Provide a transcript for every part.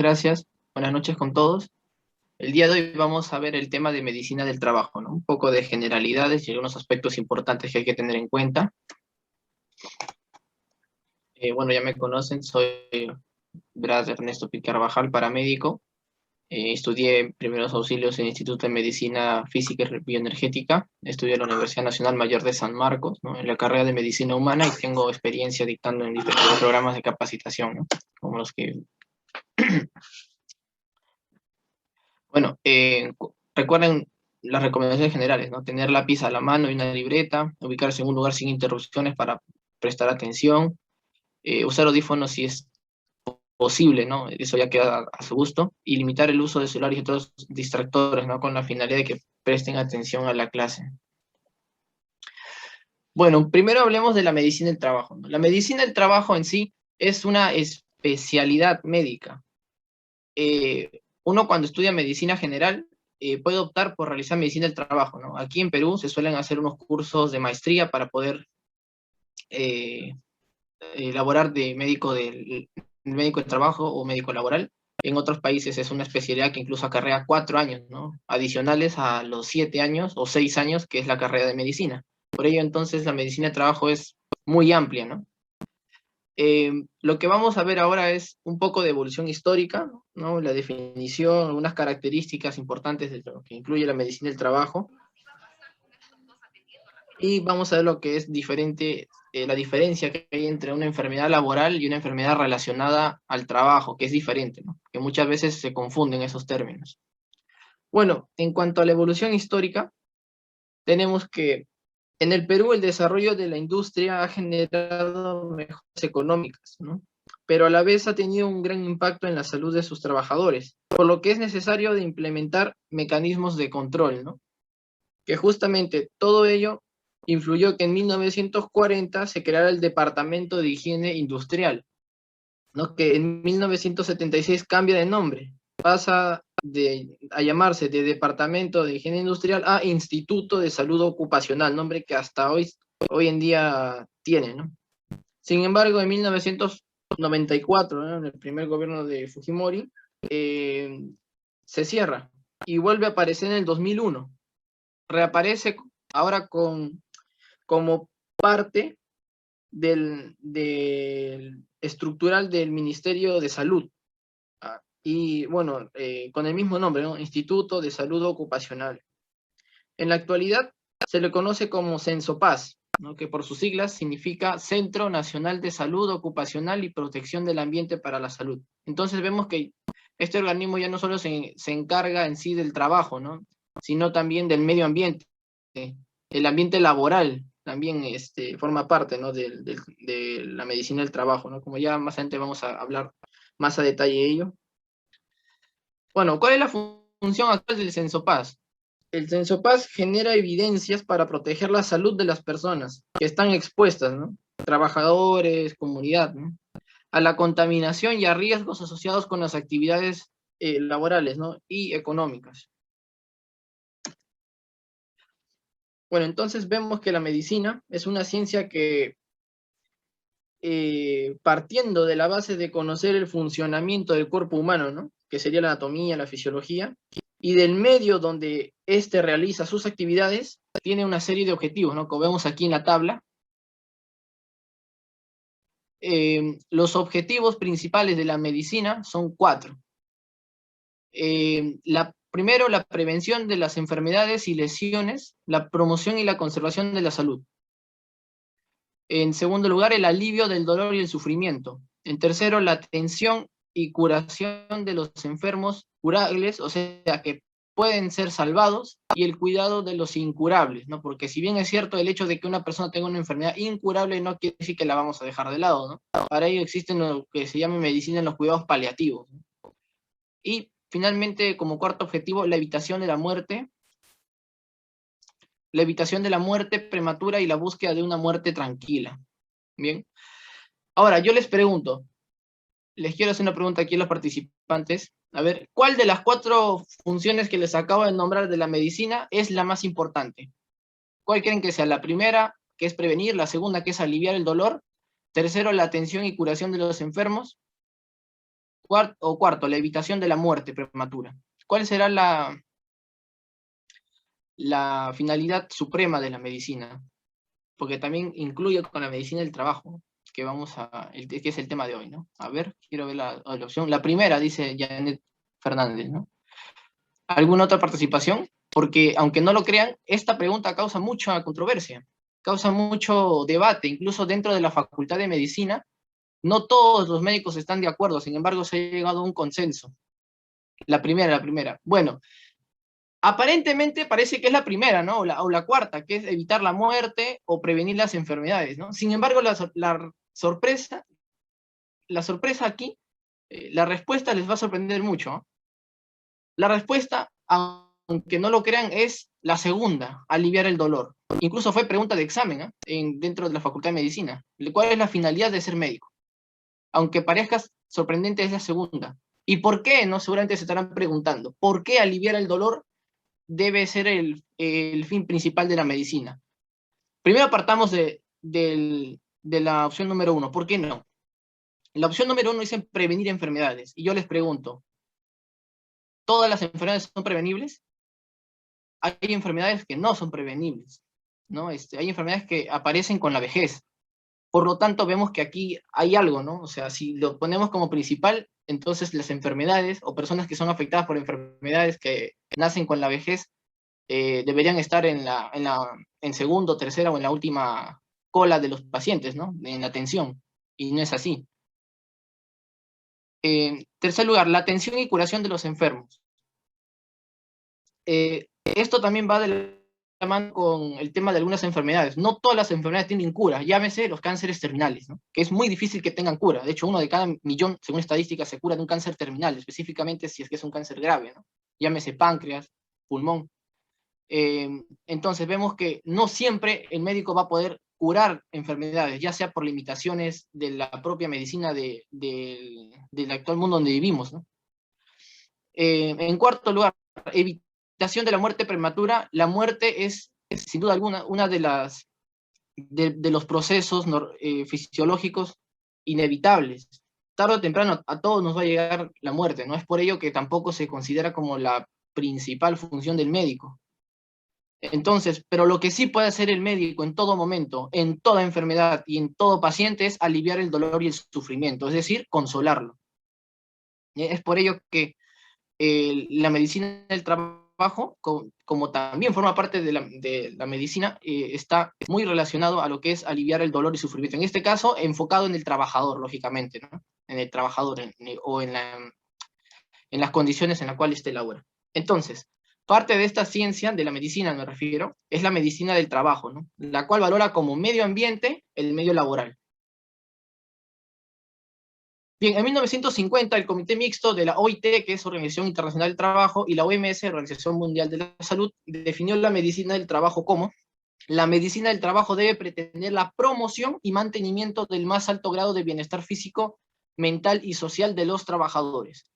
Gracias. Buenas noches con todos. El día de hoy vamos a ver el tema de medicina del trabajo, ¿no? Un poco de generalidades y algunos aspectos importantes que hay que tener en cuenta. Bueno, ya me conocen, soy Brad Ernesto Carvajal, paramédico. Estudié primeros auxilios en el Instituto de Medicina Física y Bioenergética. Estudié en la Universidad Nacional Mayor de San Marcos, ¿no? En la carrera de Medicina Humana y tengo experiencia dictando en diferentes programas de capacitación, ¿no? Como los que Bueno, recuerden las recomendaciones generales, ¿no? Tener lápiz a la mano y una libreta, ubicarse en un lugar sin interrupciones para prestar atención, usar audífonos si es posible, ¿no? Eso ya queda a su gusto, y limitar el uso de celulares y otros distractores, ¿no? Con la finalidad de que presten atención a la clase. Bueno, primero hablemos de la medicina del trabajo, ¿no? La medicina del trabajo en sí es una especialidad médica. Uno cuando estudia medicina general puede optar por realizar medicina del trabajo, ¿no? Aquí en Perú se suelen hacer unos cursos de maestría para poder eh, elaborar de médico de trabajo o médico laboral. En otros países es una especialidad que incluso acarrea 4 años, ¿no? Adicionales a los 7 años o 6 años que es la carrera de medicina. Por ello, entonces, la medicina de trabajo es muy amplia, ¿no? Lo que vamos a ver ahora es un poco de evolución histórica, ¿no? La definición, algunas características importantes de lo que incluye la medicina del trabajo, y vamos a ver lo que es diferente, la diferencia que hay entre una enfermedad laboral y una enfermedad relacionada al trabajo, que es diferente, ¿no? Que muchas veces se confunden esos términos. Bueno, en cuanto a la evolución histórica, tenemos que en el Perú el desarrollo de la industria ha generado mejoras económicas, ¿no? Pero a la vez ha tenido un gran impacto en la salud de sus trabajadores, por lo que es necesario de implementar mecanismos de control, ¿no? Que justamente todo ello influyó que en 1940 se creara el Departamento de Higiene Industrial, ¿no? Que en 1976 cambia de nombre, pasa a llamarse de Departamento de Higiene Industrial a Instituto de Salud Ocupacional, nombre que hasta hoy en día tiene, ¿no? Sin embargo, en 1994, ¿no? En el primer gobierno de Fujimori, se cierra y vuelve a aparecer en el 2001. Reaparece ahora como parte del estructural del Ministerio de Salud. Y bueno, con el mismo nombre, ¿no? Instituto de Salud Ocupacional. En la actualidad se le conoce como CENSOPAS, ¿no? Que por sus siglas significa Centro Nacional de Salud Ocupacional y Protección del Ambiente para la Salud. Entonces vemos que este organismo ya no solo se encarga en sí del trabajo, ¿no? Sino también del medio ambiente. El ambiente laboral también forma parte, ¿no? De la medicina del trabajo, ¿no? Como ya más adelante vamos a hablar más a detalle de ello. Bueno, ¿cuál es la función actual del CENSOPAS? El CENSOPAS genera evidencias para proteger la salud de las personas que están expuestas, ¿no? Trabajadores, comunidad, ¿no? A la contaminación y a riesgos asociados con las actividades laborales, ¿no? Y económicas. Bueno, entonces vemos que la medicina es una ciencia que, partiendo de la base de conocer el funcionamiento del cuerpo humano, ¿no? Que sería la anatomía, la fisiología, y del medio donde éste realiza sus actividades, tiene una serie de objetivos, ¿no? Como vemos aquí en la tabla. Los objetivos principales de la medicina son 4. Primero, la prevención de las enfermedades y lesiones, la promoción y la conservación de la salud. En segundo lugar, el alivio del dolor y el sufrimiento. En tercero, la atención y curación de los enfermos curables, o sea, que pueden ser salvados, y el cuidado de los incurables, ¿no? Porque si bien es cierto el hecho de que una persona tenga una enfermedad incurable, no quiere decir que la vamos a dejar de lado, ¿no? Para ello existen lo que se llama en medicina en los cuidados paliativos, ¿no? Y finalmente, como cuarto objetivo, la evitación de la muerte prematura y la búsqueda de una muerte tranquila. Bien. Ahora, yo les quiero hacer una pregunta aquí a los participantes. A ver, ¿cuál de las 4 funciones que les acabo de nombrar de la medicina es la más importante? ¿Cuál creen que sea? La primera, que es prevenir; la segunda, que es aliviar el dolor; tercero, la atención y curación de los enfermos; Cuarto, la evitación de la muerte prematura. ¿Cuál será la finalidad suprema de la medicina? Porque también incluye con la medicina del trabajo, que es el tema de hoy, ¿no? A ver, quiero ver la opción. La primera, dice Janet Fernández, ¿no? ¿Alguna otra participación? Porque, aunque no lo crean, esta pregunta causa mucha controversia, causa mucho debate, incluso dentro de la Facultad de Medicina. No todos los médicos están de acuerdo, sin embargo, se ha llegado a un consenso. La primera. Bueno, aparentemente parece que es la primera, ¿no? O la cuarta, que es evitar la muerte o prevenir las enfermedades, ¿no? Sin embargo, la sorpresa aquí, la respuesta les va a sorprender mucho, ¿no? La respuesta, aunque no lo crean, es la segunda, aliviar el dolor. Incluso fue pregunta de examen, ¿eh? Dentro de la Facultad de Medicina. ¿Cuál es la finalidad de ser médico? Aunque parezca sorprendente, es la segunda. ¿Y por qué? No, seguramente se estarán preguntando. ¿Por qué aliviar el dolor debe ser el fin principal de la medicina? Primero partamos de la opción número 1. ¿Por qué no? La opción número 1 dice prevenir enfermedades. Y yo les pregunto, ¿todas las enfermedades son prevenibles? Hay enfermedades que no son prevenibles, ¿no? Hay enfermedades que aparecen con la vejez. Por lo tanto, vemos que aquí hay algo, ¿no? O sea, si lo ponemos como principal, entonces las enfermedades o personas que son afectadas por enfermedades que nacen con la vejez deberían estar en segundo, tercera o en la última cola de los pacientes, ¿no? En la atención. Y no es así. Tercer lugar, la atención y curación de los enfermos. Esto también va de la mano con el tema de algunas enfermedades. No todas las enfermedades tienen cura, llámese los cánceres terminales, ¿no? Que es muy difícil que tengan cura. De hecho, 1 de cada millón, según estadísticas, se cura de un cáncer terminal, específicamente si es que es un cáncer grave, ¿no? Llámese páncreas, pulmón. Entonces vemos que no siempre el médico va a poder curar enfermedades, ya sea por limitaciones de la propia medicina del actual mundo donde vivimos, ¿no? En cuarto lugar, evitación de la muerte prematura. La muerte es sin duda alguna, una de los procesos fisiológicos inevitables. Tarde o temprano a todos nos va a llegar la muerte, ¿no? Es por ello que tampoco se considera como la principal función del médico. Entonces, pero lo que sí puede hacer el médico en todo momento, en toda enfermedad y en todo paciente es aliviar el dolor y el sufrimiento, es decir, consolarlo. Es por ello que la medicina del trabajo, como también forma parte de la medicina, está muy relacionado a lo que es aliviar el dolor y sufrimiento. En este caso, enfocado en el trabajador, lógicamente, ¿no? En el trabajador o en las condiciones en las cuales éste labora. Entonces, parte de esta ciencia, de la medicina me refiero, es la medicina del trabajo, ¿no? La cual valora como medio ambiente el medio laboral. Bien, en 1950 el Comité Mixto de la OIT, que es Organización Internacional del Trabajo, y la OMS, Organización Mundial de la Salud, definió la medicina del trabajo como: la medicina del trabajo debe pretender la promoción y mantenimiento del más alto grado de bienestar físico, mental y social de los trabajadores.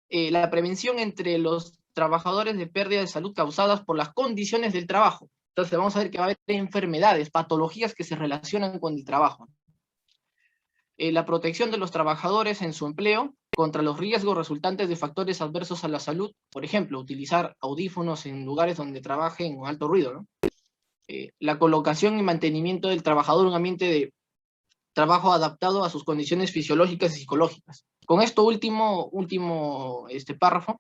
La prevención entre los trabajadores de pérdida de salud causadas por las condiciones del trabajo. Entonces vamos a ver que va a haber enfermedades, patologías que se relacionan con el trabajo. La protección de los trabajadores en su empleo contra los riesgos resultantes de factores adversos a la salud, por ejemplo, utilizar audífonos en lugares donde trabajen con alto ruido, ¿no? La colocación y mantenimiento del trabajador en un ambiente de trabajo adaptado a sus condiciones fisiológicas y psicológicas. Con esto último párrafo,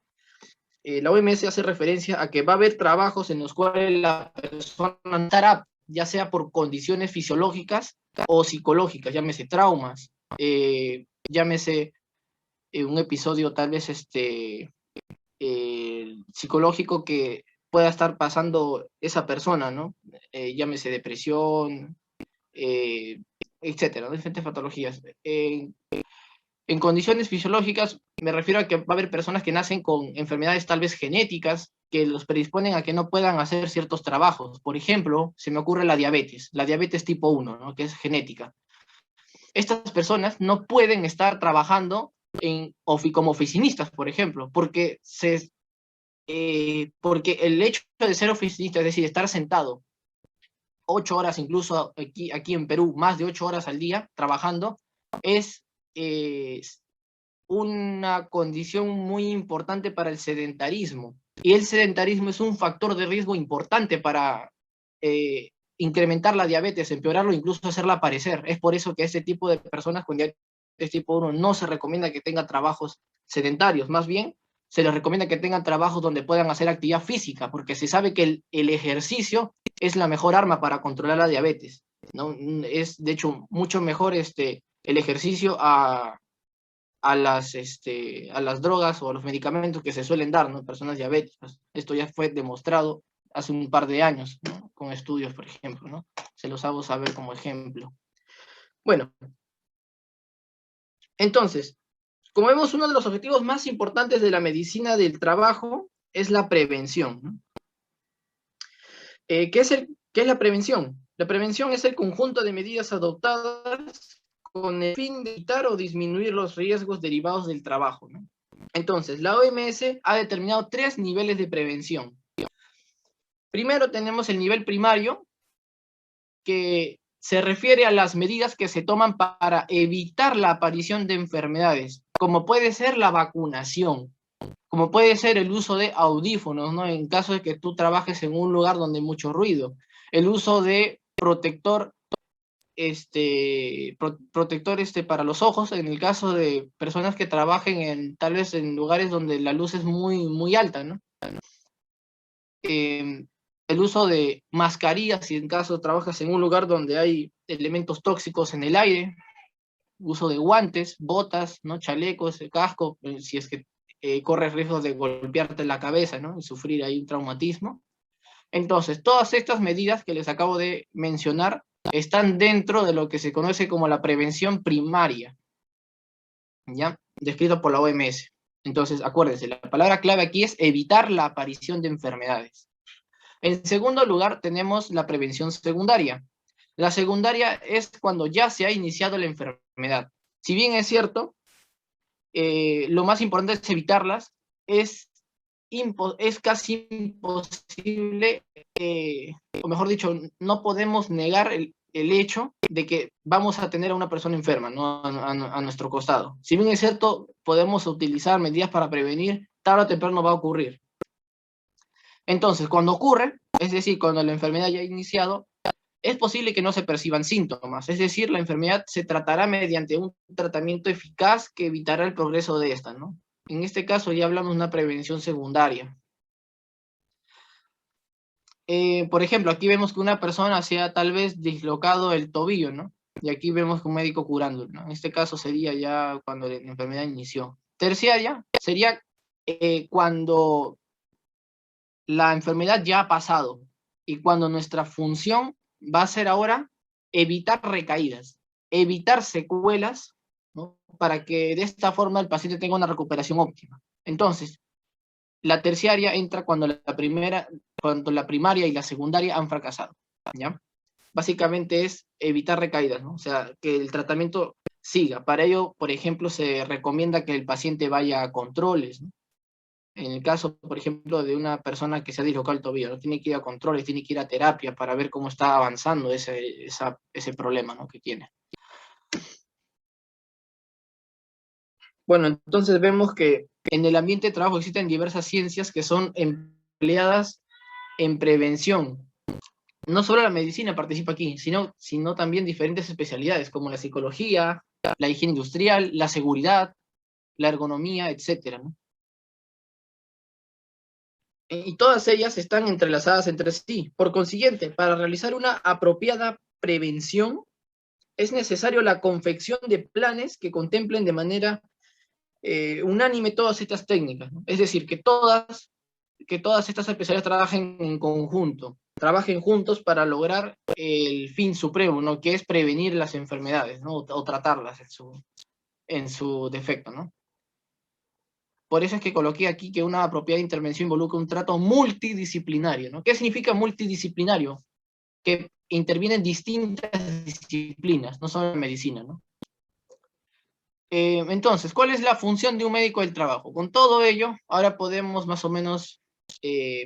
la OMS hace referencia a que va a haber trabajos en los cuales la persona estará, ya sea por condiciones fisiológicas o psicológicas, llámese traumas, llámese un episodio tal vez psicológico que pueda estar pasando esa persona, ¿no? Llámese depresión, etcétera, ¿no? Diferentes patologías. En condiciones fisiológicas me refiero a que va a haber personas que nacen con enfermedades tal vez genéticas que los predisponen a que no puedan hacer ciertos trabajos. Por ejemplo, se me ocurre la diabetes tipo 1, ¿no? Que es genética. Estas personas no pueden estar trabajando como oficinistas, por ejemplo, porque el hecho de ser oficinista, es decir, estar sentado 8 horas, incluso aquí en Perú, más de 8 horas al día trabajando, es una condición muy importante para el sedentarismo. Y el sedentarismo es un factor de riesgo importante para incrementar la diabetes, empeorarlo, incluso hacerla aparecer. Es por eso que a este tipo de personas con diabetes tipo 1 no se recomienda que tengan trabajos sedentarios, más bien se les recomienda que tengan trabajos donde puedan hacer actividad física, porque se sabe que el ejercicio es la mejor arma para controlar la diabetes, ¿no? Es, de hecho, mucho mejor el ejercicio a las drogas o a los medicamentos que se suelen dar, ¿no?, en personas diabéticas. Esto ya fue demostrado hace un par de años, ¿no?, con estudios, por ejemplo, ¿no? Se los hago saber como ejemplo. Bueno, entonces, como vemos, uno de los objetivos más importantes de la medicina del trabajo es la prevención, ¿no? ¿Qué es la prevención? La prevención es el conjunto de medidas adoptadas con el fin de evitar o disminuir los riesgos derivados del trabajo, ¿no? Entonces, la OMS ha determinado 3 niveles de prevención. Primero tenemos el nivel primario, que se refiere a las medidas que se toman para evitar la aparición de enfermedades, como puede ser la vacunación, como puede ser el uso de audífonos, ¿no?, en caso de que tú trabajes en un lugar donde hay mucho ruido, el uso de protector para los ojos, en el caso de personas que trabajen tal vez en lugares donde la luz es muy, muy alta, ¿no? El uso de mascarillas, si en caso trabajas en un lugar donde hay elementos tóxicos en el aire, uso de guantes, botas, ¿no?, chalecos, casco, si es que corres riesgo de golpearte la cabeza, ¿no?, y sufrir ahí un traumatismo. Entonces, todas estas medidas que les acabo de mencionar están dentro de lo que se conoce como la prevención primaria, ¿ya?, descrito por la OMS. Entonces, acuérdense, la palabra clave aquí es evitar la aparición de enfermedades. En segundo lugar, tenemos la prevención secundaria. La secundaria es cuando ya se ha iniciado la enfermedad. Si bien es cierto, lo más importante es evitarlas, es casi imposible, o mejor dicho, no podemos negar el hecho de que vamos a tener a una persona enferma, ¿no?, a nuestro costado. Si bien es cierto, podemos utilizar medidas para prevenir, tarde o temprano va a ocurrir. Entonces, cuando ocurre, es decir, cuando la enfermedad ya ha iniciado, es posible que no se perciban síntomas, es decir, la enfermedad se tratará mediante un tratamiento eficaz que evitará el progreso de esta, ¿no? En este caso ya hablamos de una prevención secundaria. Por ejemplo, aquí vemos que una persona se ha tal vez dislocado el tobillo, ¿no? Y aquí vemos que un médico curándolo, ¿no? En este caso sería ya cuando la enfermedad inició. Terciaria sería cuando la enfermedad ya ha pasado y cuando nuestra función va a ser ahora evitar recaídas, evitar secuelas, ¿no?, para que de esta forma el paciente tenga una recuperación óptima. Entonces, la terciaria entra cuando la primaria y la secundaria han fracasado, ¿ya? Básicamente es evitar recaídas, ¿no? O sea, que el tratamiento siga. Para ello, por ejemplo, se recomienda que el paciente vaya a controles, ¿no? En el caso, por ejemplo, de una persona que se ha dislocado el tobillo, ¿no?, tiene que ir a controles, tiene que ir a terapia para ver cómo está avanzando ese problema, ¿no?, que tiene. Bueno, entonces vemos que en el ambiente de trabajo existen diversas ciencias que son empleadas en prevención. No solo la medicina participa aquí, sino también diferentes especialidades como la psicología, la higiene industrial, la seguridad, la ergonomía, etcétera, ¿no? Y todas ellas están entrelazadas entre sí. Por consiguiente, para realizar una apropiada prevención, es necesario la confección de planes que contemplen de manera unánime todas estas técnicas, ¿no? Es decir, que todas estas especialidades trabajen en conjunto, trabajen juntos para lograr el fin supremo, ¿no?, que es prevenir las enfermedades, ¿no?, o tratarlas en su defecto, ¿no? Por eso es que coloqué aquí que una apropiada intervención involucra un trato multidisciplinario, ¿no? ¿Qué significa multidisciplinario? Que intervienen distintas disciplinas, no solo en medicina, ¿no? Entonces, ¿cuál es la función de un médico del trabajo? Con todo ello, ahora podemos más o menos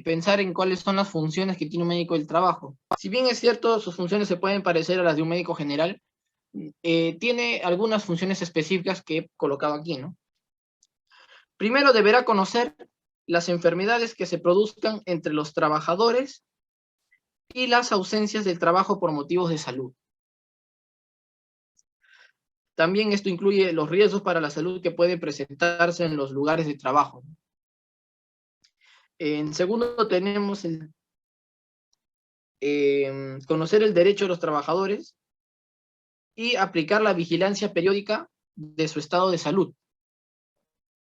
pensar en cuáles son las funciones que tiene un médico del trabajo. Si bien es cierto, sus funciones se pueden parecer a las de un médico general, tiene algunas funciones específicas que he colocado aquí, ¿no? Primero deberá conocer las enfermedades que se produzcan entre los trabajadores y las ausencias del trabajo por motivos de salud. También esto incluye los riesgos para la salud que pueden presentarse en los lugares de trabajo. En segundo, tenemos conocer el derecho de los trabajadores y aplicar la vigilancia periódica de su estado de salud.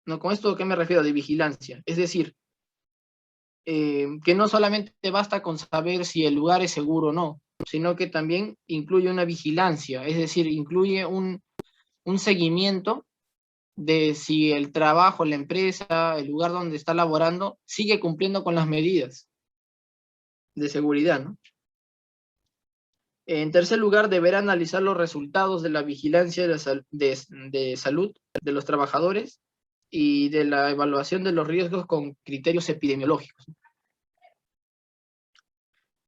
¿No? ¿Con esto a qué me refiero de vigilancia? Es decir, que no solamente basta con saber si el lugar es seguro o no, sino que también incluye una vigilancia, es decir, incluye un seguimiento de si el trabajo, la empresa, el lugar donde está laborando, sigue cumpliendo con las medidas de seguridad, ¿no? En tercer lugar, deberá analizar los resultados de la vigilancia de salud de los trabajadores y de la evaluación de los riesgos con criterios epidemiológicos.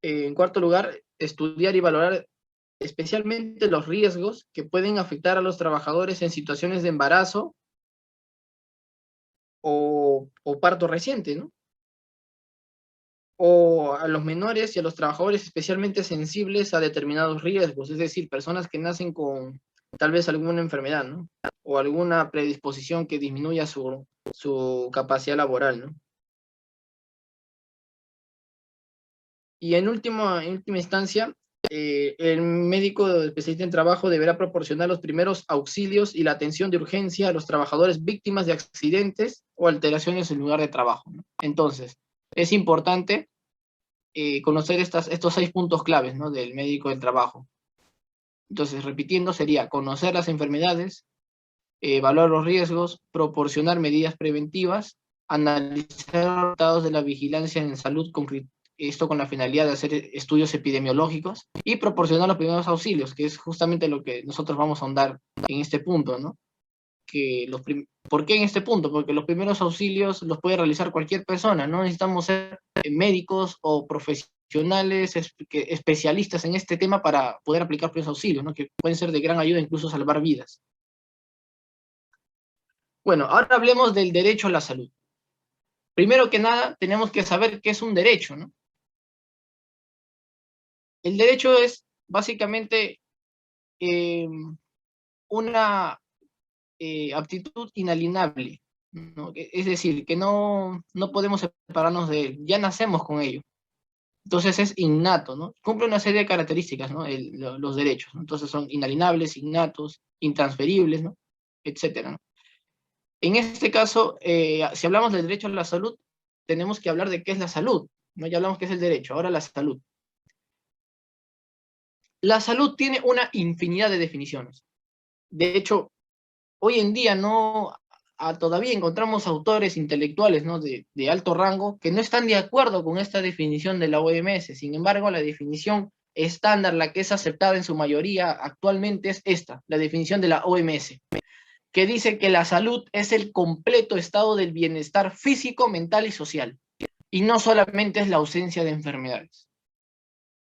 En cuarto lugar, estudiar y valorar especialmente los riesgos que pueden afectar a los trabajadores en situaciones de embarazo o parto reciente, ¿no? O a los menores y a los trabajadores especialmente sensibles a determinados riesgos, es decir, personas que nacen con tal vez alguna enfermedad, ¿no? O alguna predisposición que disminuya su capacidad laboral, ¿no? Y en última instancia, el médico especialista en trabajo deberá proporcionar los primeros auxilios y la atención de urgencia a los trabajadores víctimas de accidentes o alteraciones en el lugar de trabajo, ¿no? Entonces, es importante conocer estos 6 puntos claves, ¿no? Del médico del trabajo. Entonces, repitiendo, sería conocer las enfermedades, evaluar los riesgos, proporcionar medidas preventivas, analizar los resultados de la vigilancia en salud, esto con la finalidad de hacer estudios epidemiológicos, y proporcionar los primeros auxilios, que es justamente lo que nosotros vamos a ahondar en este punto, ¿no? ¿Por qué en este punto? Porque los primeros auxilios los puede realizar cualquier persona, no necesitamos ser médicos o profesionales especialistas en este tema para poder aplicar primeros auxilios, ¿no? Que pueden ser de gran ayuda, incluso salvar vidas. Bueno, ahora hablemos del derecho a la salud. Primero que nada, tenemos que saber qué es un derecho, ¿no? El derecho es básicamente eh, una aptitud inalienable, ¿no? Es decir, que no podemos separarnos de él, ya nacemos con ello. Entonces es innato, ¿no? Cumple una serie de características, ¿no? Los derechos, ¿no? Entonces son inalienables, innatos, intransferibles, ¿no? Etcétera, ¿no? En este caso, si hablamos del derecho a la salud, tenemos que hablar de qué es la salud, ¿no? Ya hablamos qué es el derecho, ahora la salud. La salud tiene una infinidad de definiciones. De hecho, hoy en día todavía encontramos autores intelectuales, ¿no? de alto rango que no están de acuerdo con esta definición de la OMS. Sin embargo, la definición estándar, la que es aceptada en su mayoría actualmente, es esta, la definición de la OMS, que dice que la salud es el completo estado del bienestar físico, mental y social, y no solamente es la ausencia de enfermedades.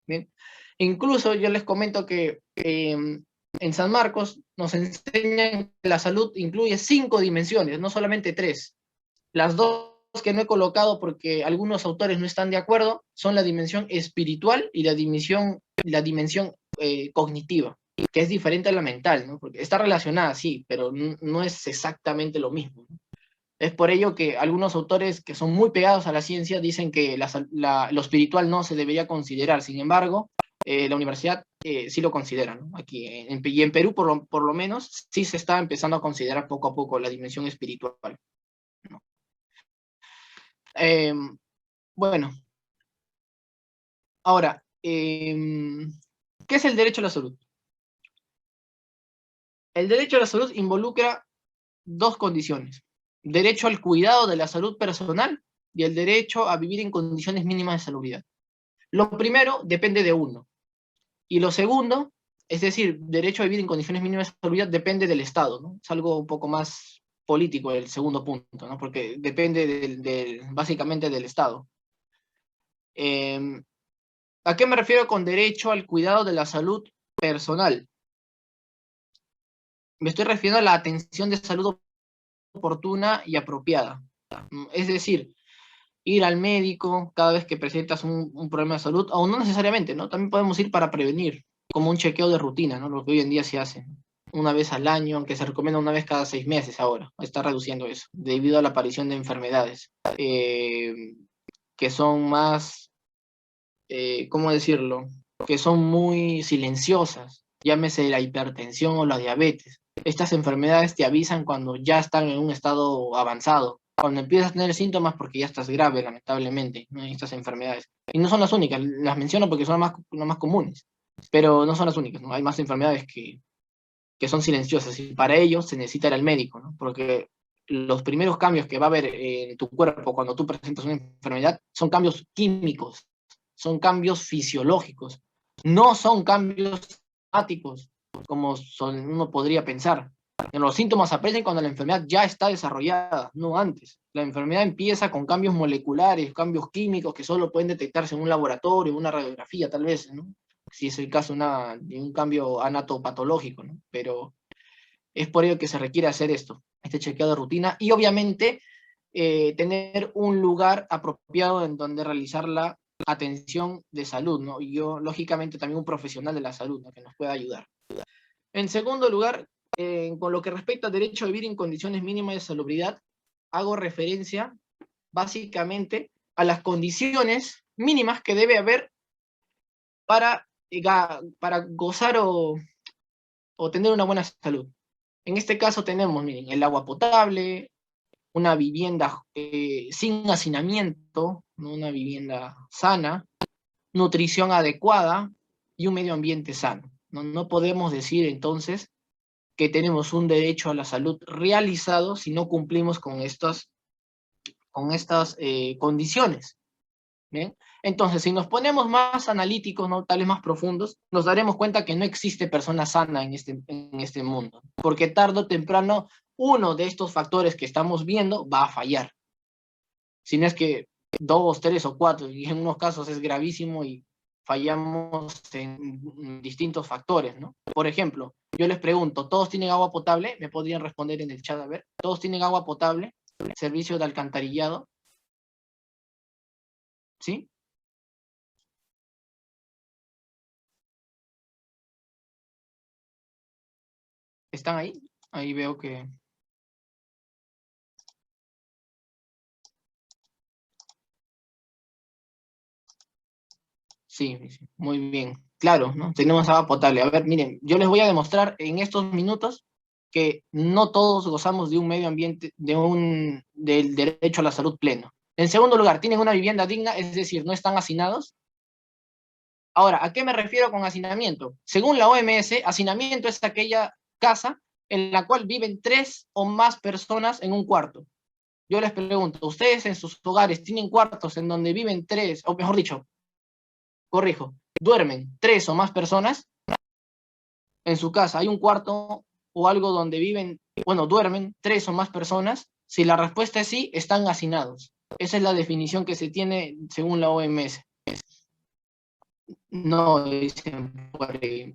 ¿Bien? Incluso yo les comento que en San Marcos nos enseñan que la salud incluye 5 dimensiones, no solamente 3. Las 2 que no he colocado porque algunos autores no están de acuerdo son la dimensión espiritual y la dimensión cognitiva, que es diferente a la mental, ¿no? Porque está relacionada, sí, pero no es exactamente lo mismo, ¿no? Es por ello que algunos autores que son muy pegados a la ciencia dicen que lo espiritual no se debería considerar. Sin embargo, la universidad sí lo considera, ¿no? Aquí y en Perú, por lo menos, sí se está empezando a considerar poco a poco la dimensión espiritual, ¿no? Bueno, ahora, ¿qué es el derecho a la salud? El derecho a la salud involucra 2 condiciones: derecho al cuidado de la salud personal y el derecho a vivir en condiciones mínimas de salubridad. Lo primero depende de uno, y lo segundo, es decir, derecho a vivir en condiciones mínimas de salubridad, depende del Estado, ¿no? Es algo un poco más político el segundo punto, ¿no? Porque depende básicamente del Estado. ¿A qué me refiero con derecho al cuidado de la salud personal? Me estoy refiriendo a la atención de salud oportuna y apropiada. Es decir, ir al médico cada vez que presentas un problema de salud, o no necesariamente, ¿no? También podemos ir para prevenir, como un chequeo de rutina, ¿no? Lo que hoy en día se hace, ¿no? Una vez al año, aunque se recomienda una vez cada 6 meses ahora, está reduciendo eso, debido a la aparición de enfermedades que son más, ¿cómo decirlo? Que son muy silenciosas, llámese la hipertensión o la diabetes. Estas enfermedades te avisan cuando ya están en un estado avanzado, cuando empiezas a tener síntomas porque ya estás grave, lamentablemente, ¿no? Estas enfermedades. Y no son las únicas, las menciono porque son las más comunes, pero no son las únicas, ¿no? Hay más enfermedades que son silenciosas y para ello se necesita ir al médico, ¿no? Porque los primeros cambios que va a haber en tu cuerpo cuando tú presentas una enfermedad son cambios químicos, son cambios fisiológicos, no son cambios somáticos, como uno podría pensar. Los síntomas aparecen cuando la enfermedad ya está desarrollada, no antes. La enfermedad empieza con cambios moleculares, cambios químicos que solo pueden detectarse en un laboratorio, en una radiografía tal vez, ¿no? Si es el caso de un cambio anatopatológico, ¿no? Pero es por ello que se requiere hacer esto, este chequeo de rutina, y obviamente tener un lugar apropiado en donde realizar la atención de salud, ¿no? Y yo, lógicamente, también un profesional de la salud, ¿no? Que nos pueda ayudar. En segundo lugar, con lo que respecta al derecho a vivir en condiciones mínimas de salubridad, hago referencia básicamente a las condiciones mínimas que debe haber para gozar o tener una buena salud. En este caso tenemos, miren, el agua potable, una vivienda sin hacinamiento, ¿no? Una vivienda sana, nutrición adecuada y un medio ambiente sano. No podemos decir entonces que tenemos un derecho a la salud realizado si no cumplimos con estas condiciones. ¿Bien? Entonces, si nos ponemos más analíticos, ¿no? Tales más profundos, nos daremos cuenta que no existe persona sana en este mundo, porque tarde o temprano uno de estos factores que estamos viendo va a fallar. Si no es que 2, 3 o 4, y en unos casos es gravísimo y fallamos en distintos factores, ¿no? Por ejemplo, yo les pregunto, ¿todos tienen agua potable? Me podrían responder en el chat, a ver. ¿Todos tienen agua potable? ¿Servicio de alcantarillado? ¿Sí? ¿Están ahí? Ahí veo que... Sí, sí, muy bien. Claro, ¿no? Tenemos agua potable. A ver, miren, yo les voy a demostrar en estos minutos que no todos gozamos de un medio ambiente, del derecho a la salud pleno. En segundo lugar, tienen una vivienda digna, es decir, no están hacinados. Ahora, ¿a qué me refiero con hacinamiento? Según la OMS, hacinamiento es aquella casa en la cual viven 3 o más personas en un cuarto. Yo les pregunto, ¿ustedes en sus hogares tienen cuartos en donde viven 3, o mejor dicho, corrijo, duermen 3 o más personas en su casa? ¿Hay un cuarto o algo donde viven, bueno, duermen 3 o más personas? Si la respuesta es sí, están hacinados. Esa es la definición que se tiene según la OMS. No, dicen por ahí.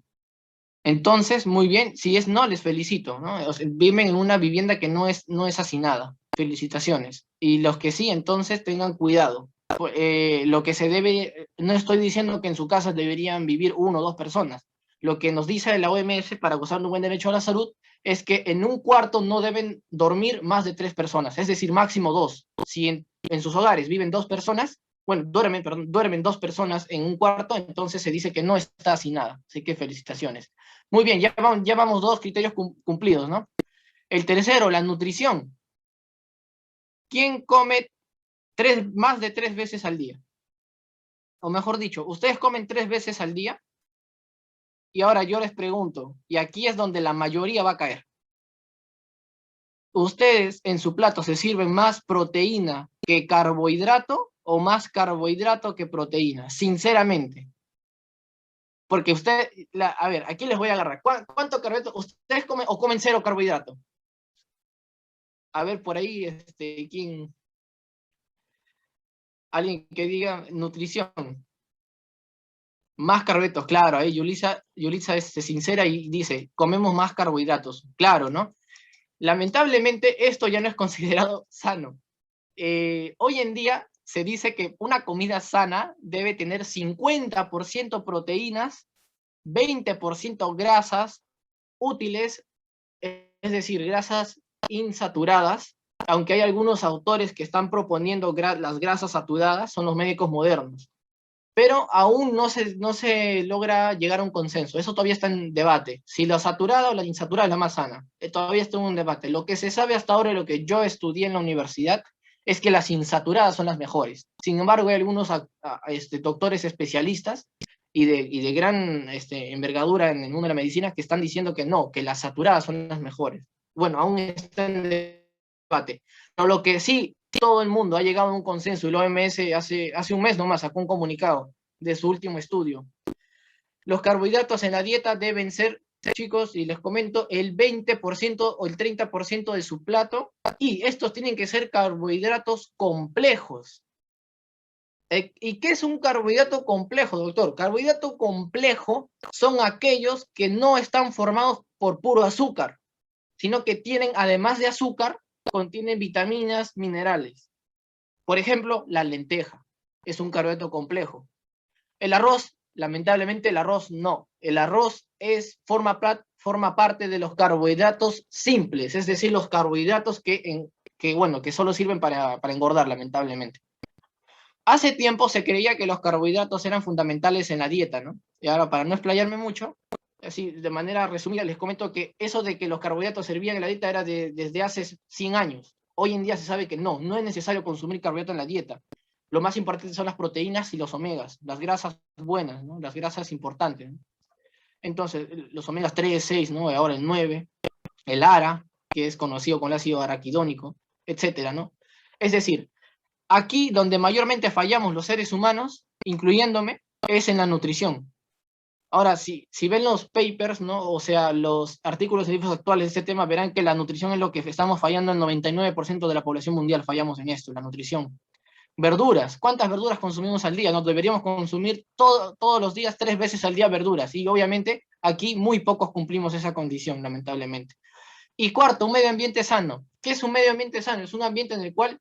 Entonces, muy bien, si es no, les felicito, ¿no? O sea, viven en una vivienda que no es hacinada. Felicitaciones. Y los que sí, entonces tengan cuidado. Lo que se debe, no estoy diciendo que en su casa deberían vivir 1 o 2 personas. Lo que nos dice la OMS para gozar de un buen derecho a la salud es que en un cuarto no deben dormir más de 3 personas, es decir, máximo 2. Si en sus hogares viven 2 personas, bueno, duermen 2 personas en un cuarto, entonces se dice que no está hacinada. Así que felicitaciones. Muy bien, ya vamos 2 criterios cumplidos, ¿no? El tercero, la nutrición. ¿Quién come más de 3 veces al día? O mejor dicho, ¿ustedes comen 3 veces al día? Y ahora yo les pregunto, y aquí es donde la mayoría va a caer. ¿Ustedes en su plato se sirven más proteína que carbohidrato o más carbohidrato que proteína? Sinceramente. Porque a ver, aquí les voy a agarrar. ¿Cuánto carbohidrato? ¿Ustedes comen o comen 0 carbohidrato? A ver, por ahí, ¿quién? Alguien que diga nutrición. Más carbohidratos, claro. Ahí Yulisa es sincera y dice, comemos más carbohidratos. Claro, ¿no? Lamentablemente, esto ya no es considerado sano. Hoy en día se dice que una comida sana debe tener 50% proteínas, 20% grasas útiles, es decir, grasas insaturadas, aunque hay algunos autores que están proponiendo las grasas saturadas, son los médicos modernos. Pero aún no se logra llegar a un consenso. Eso todavía está en debate. Si la saturada o la insaturada es la más sana. Todavía está en un debate. Lo que se sabe hasta ahora y lo que yo estudié en la universidad es que las insaturadas son las mejores. Sin embargo, hay algunos doctores especialistas y de gran envergadura en el mundo de la medicina que están diciendo que no, que las saturadas son las mejores. Bueno, aún está en debate. Pero lo que sí todo el mundo ha llegado a un consenso, y la OMS hace un mes nomás sacó un comunicado de su último estudio. Los carbohidratos en la dieta deben ser, chicos, y les comento, el 20% o el 30% de su plato, y estos tienen que ser carbohidratos complejos. ¿Y qué es un carbohidrato complejo, doctor? Carbohidrato complejo son aquellos que no están formados por puro azúcar, sino que tienen, además de azúcar, contienen vitaminas, minerales. Por ejemplo, la lenteja es un carbohidrato complejo. El arroz, lamentablemente el arroz no. El arroz forma parte de los carbohidratos simples, es decir, los carbohidratos que solo sirven para engordar, lamentablemente. Hace tiempo se creía que los carbohidratos eran fundamentales en la dieta, ¿no? Y ahora, para no explayarme mucho, así de manera resumida, les comento que eso de que los carbohidratos servían en la dieta era desde hace 100 años. Hoy en día se sabe que no es necesario consumir carbohidratos en la dieta. Lo más importante son las proteínas y los omegas, las grasas buenas, ¿no? Las grasas importantes, ¿no? Entonces, los omegas 3, 6, ¿no? Ahora el 9, el ARA, que es conocido con el ácido araquidónico, etcétera, ¿no? Es decir, aquí donde mayormente fallamos los seres humanos, incluyéndome, es en la nutrición. Ahora, si ven los papers, ¿no? O sea, los artículos de libros actuales de este tema, verán que la nutrición es lo que estamos fallando, el 99% de la población mundial fallamos en esto, la nutrición. Verduras, ¿cuántas verduras consumimos al día? No, deberíamos consumir todos los días 3 veces al día verduras, y obviamente aquí muy pocos cumplimos esa condición, lamentablemente. Y cuarto, un medio ambiente sano. ¿Qué es un medio ambiente sano? Es un ambiente en el cual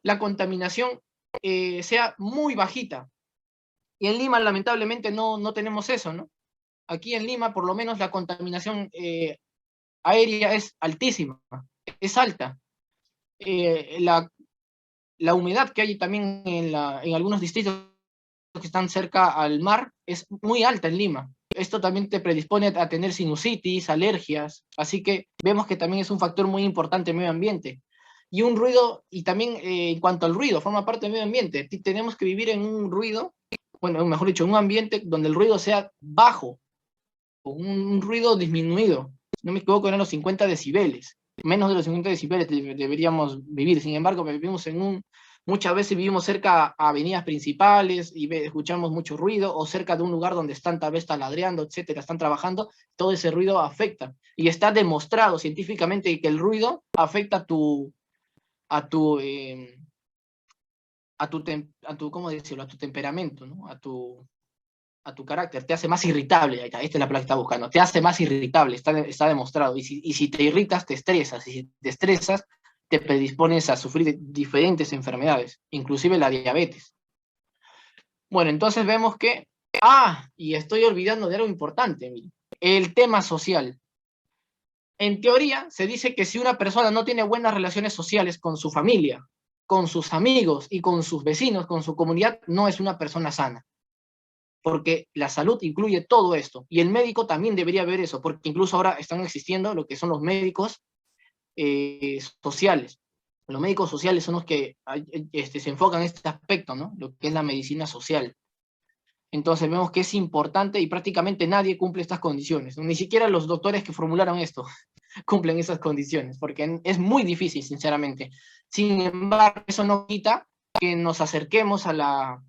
la contaminación sea muy bajita. Y en Lima, lamentablemente, no tenemos eso, ¿no? Aquí en Lima, por lo menos, la contaminación aérea es altísima, es alta. La humedad que hay también en algunos distritos que están cerca al mar es muy alta en Lima. Esto también te predispone a tener sinusitis, alergias, así que vemos que también es un factor muy importante el medio ambiente. Y un ruido, y también en cuanto al ruido, forma parte del medio ambiente. Tenemos que vivir en un ruido, bueno, mejor dicho, en un ambiente donde el ruido sea bajo, un ruido disminuido. Si no me equivoco, eran los 50 decibeles. Menos de los 50 decibeles deberíamos vivir. Sin embargo, muchas veces vivimos cerca a avenidas principales y escuchamos mucho ruido, o cerca de un lugar donde tal vez taladreando, etcétera, están trabajando. Todo ese ruido afecta. Y está demostrado científicamente que el ruido afecta ¿cómo decirlo? A tu temperamento, ¿no? A tu carácter, te hace más irritable. Esta es la palabra que está buscando. Te hace más irritable, está demostrado. Y si te irritas, te estresas. Y si te estresas, te predispones a sufrir diferentes enfermedades, inclusive la diabetes. Bueno, entonces vemos que... y estoy olvidando de algo importante, el tema social. En teoría, se dice que si una persona no tiene buenas relaciones sociales con su familia, con sus amigos y con sus vecinos, con su comunidad, no es una persona sana. Porque la salud incluye todo esto. Y el médico también debería ver eso, porque incluso ahora están existiendo lo que son los médicos sociales. Los médicos sociales son los que se enfocan en este aspecto, ¿no? Lo que es la medicina social. Entonces vemos que es importante y prácticamente nadie cumple estas condiciones. Ni siquiera los doctores que formularon esto cumplen esas condiciones, porque es muy difícil, sinceramente. Sin embargo, eso no quita que nos acerquemos a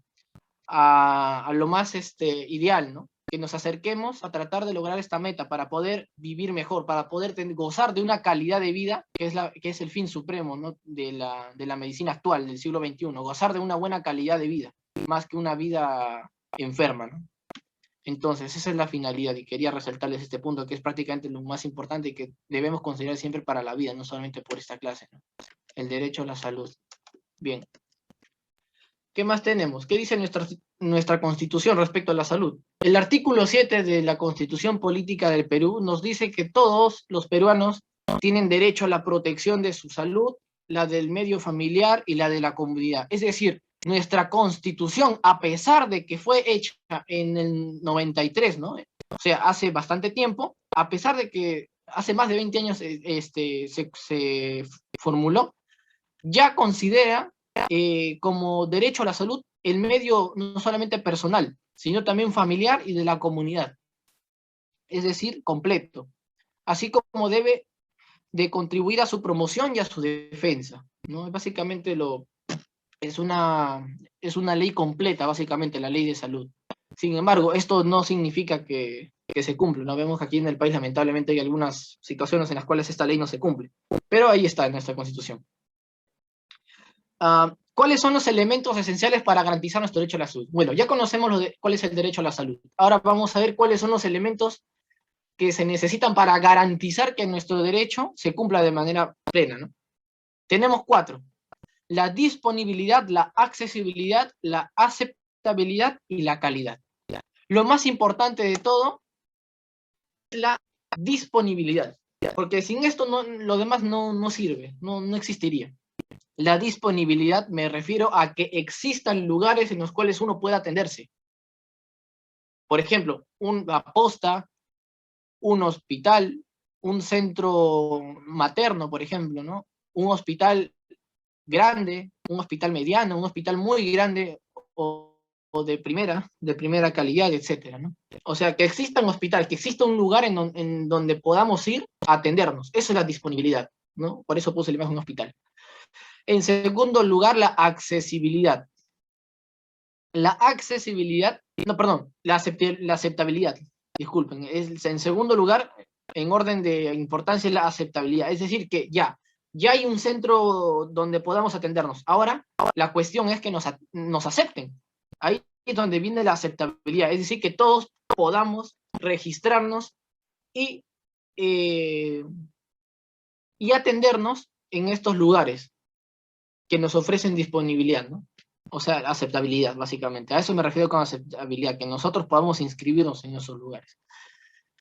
lo más ideal, ¿no? Que nos acerquemos a tratar de lograr esta meta para poder vivir mejor, para poder gozar de una calidad de vida que es el fin supremo, ¿no? de la medicina actual, del siglo XXI, gozar de una buena calidad de vida, más que una vida enferma, ¿no? Entonces, esa es la finalidad, y quería resaltarles este punto, que es prácticamente lo más importante y que debemos considerar siempre para la vida, no solamente por esta clase, ¿no? El derecho a la salud. Bien. ¿Qué más tenemos? ¿Qué dice nuestra Constitución respecto a la salud? El artículo 7 de la Constitución Política del Perú nos dice que todos los peruanos tienen derecho a la protección de su salud, la del medio familiar y la de la comunidad. Es decir, nuestra Constitución, a pesar de que fue hecha en el 93, ¿no? O sea, hace bastante tiempo, a pesar de que hace más de 20 años se formuló, ya considera como derecho a la salud el medio no solamente personal, sino también familiar y de la comunidad. Es decir, completo. Así como debe de contribuir a su promoción y a su defensa, ¿no? Básicamente es una ley completa, básicamente, la ley de salud. Sin embargo, esto no significa que se cumpla, ¿no? Vemos que aquí en el país, lamentablemente, hay algunas situaciones en las cuales esta ley no se cumple, pero ahí está en nuestra Constitución. ¿Cuáles son los elementos esenciales para garantizar nuestro derecho a la salud? Bueno, ya conocemos cuál es el derecho a la salud. Ahora vamos a ver cuáles son los elementos que se necesitan para garantizar que nuestro derecho se cumpla de manera plena, ¿no? Tenemos 4. La disponibilidad, la accesibilidad, la aceptabilidad y la calidad. Lo más importante de todo es la disponibilidad, porque sin esto lo demás no sirve, no existiría. La disponibilidad me refiero a que existan lugares en los cuales uno pueda atenderse. Por ejemplo, una posta, un hospital, un centro materno, por ejemplo, ¿no? Un hospital grande, un hospital mediano, un hospital muy grande o de primera calidad, etcétera, ¿no? O sea, que exista un hospital, que exista un lugar en donde podamos ir a atendernos. Esa es la disponibilidad, ¿no? Por eso puse la imagen de un hospital. En segundo lugar, la accesibilidad. La accesibilidad, no, perdón, la aceptabilidad, disculpen. En segundo lugar, en orden de importancia, es la aceptabilidad. Es decir, que ya hay un centro donde podamos atendernos. Ahora, la cuestión es que nos acepten. Ahí es donde viene la aceptabilidad. Es decir, que todos podamos registrarnos y atendernos en estos lugares que nos ofrecen disponibilidad, ¿no? O sea, aceptabilidad, básicamente. A eso me refiero con aceptabilidad, que nosotros podamos inscribirnos en esos lugares.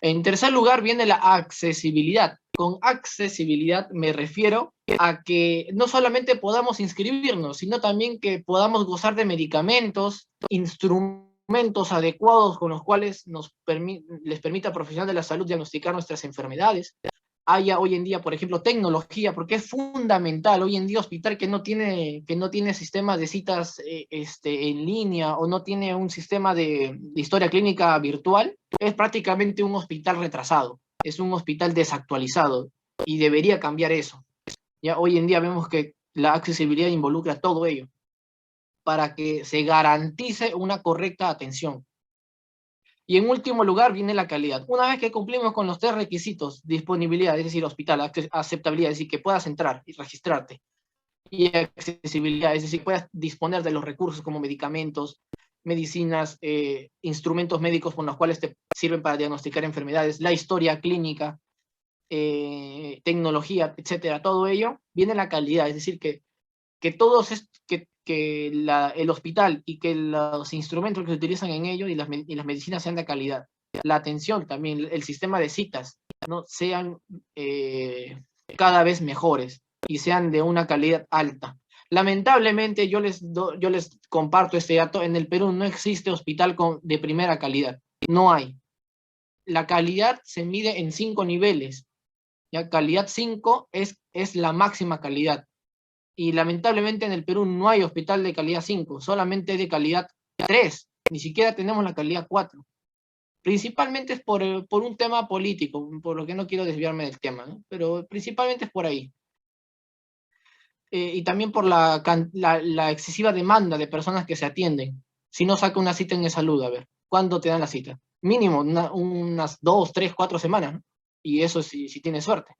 En tercer lugar viene la accesibilidad. Con accesibilidad me refiero a que no solamente podamos inscribirnos, sino también que podamos gozar de medicamentos, instrumentos adecuados con los cuales les permita al profesional de la salud diagnosticar nuestras enfermedades. Haya hoy en día, por ejemplo, tecnología, porque es fundamental hoy en día hospital que no tiene sistema de citas en línea o no tiene un sistema de historia clínica virtual, es prácticamente un hospital retrasado, es un hospital desactualizado y debería cambiar eso. Ya hoy en día vemos que la accesibilidad involucra todo ello para que se garantice una correcta atención. Y en último lugar viene la calidad. Una vez que cumplimos con los 3 requisitos, disponibilidad, es decir, hospital, aceptabilidad, es decir, que puedas entrar y registrarte, y accesibilidad, es decir, puedas disponer de los recursos como medicamentos, medicinas, instrumentos médicos con los cuales te sirven para diagnosticar enfermedades, la historia clínica, tecnología, etcétera, todo ello, viene la calidad, es decir, que el hospital y que los instrumentos que se utilizan en ello y las medicinas sean de calidad. La atención también, el sistema de citas, ¿no? Sean cada vez mejores y sean de una calidad alta. Lamentablemente, yo les comparto este dato, en el Perú no existe hospital de primera calidad, no hay. La calidad se mide en 5 niveles, ¿ya? Calidad 5 es la máxima calidad. Y lamentablemente en el Perú no hay hospital de calidad 5, solamente de calidad 3, ni siquiera tenemos la calidad 4. Principalmente es por un tema político, por lo que no quiero desviarme del tema, ¿no? Pero principalmente es por ahí. Y también por la excesiva demanda de personas que se atienden. Si no saca una cita en salud, a ver, ¿cuándo te dan la cita? Mínimo unas 2, 3, 4 semanas, ¿no? Y eso si tienes suerte.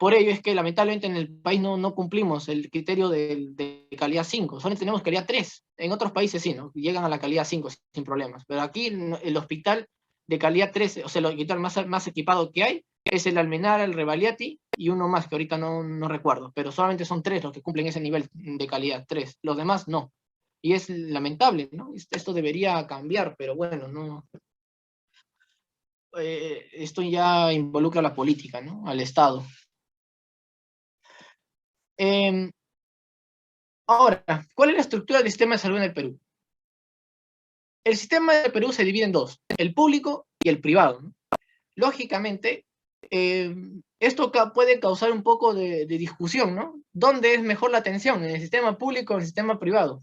Por ello es que lamentablemente en el país no cumplimos el criterio de calidad 5, solo tenemos calidad 3. En otros países sí, ¿no? Llegan a la calidad 5 sin problemas, pero aquí el hospital de calidad 3, o sea, el hospital más equipado que hay, es el Almenara, el Revaliati y uno más que ahorita no recuerdo, pero solamente son 3 los que cumplen ese nivel de calidad, 3. Los demás no. Y es lamentable, ¿no? Esto debería cambiar, pero bueno, no. Esto ya involucra a la política, ¿no? Al Estado. Ahora, ¿cuál es la estructura del sistema de salud en el Perú? El sistema del Perú se divide en dos, el público y el privado, ¿no? Lógicamente, esto puede causar un poco de discusión, ¿no? ¿Dónde es mejor la atención? ¿En el sistema público o en el sistema privado?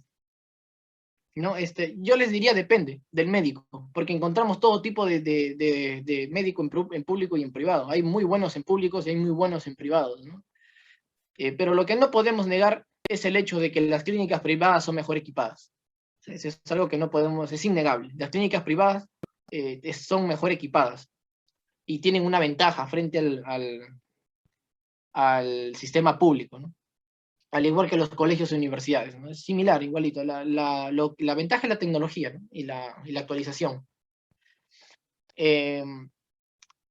¿No? Yo les diría depende del médico, porque encontramos todo tipo de médico en público y en privado. Hay muy buenos en públicos y hay muy buenos en privados, ¿no? Pero lo que no podemos negar es el hecho de que las clínicas privadas son mejor equipadas. Eso es algo que no podemos, es innegable. Las clínicas privadas son mejor equipadas y tienen una ventaja frente al sistema público, ¿no? Al igual que los colegios y universidades, ¿no? Es similar, igualito. La ventaja es la tecnología, ¿no? y la actualización. Pero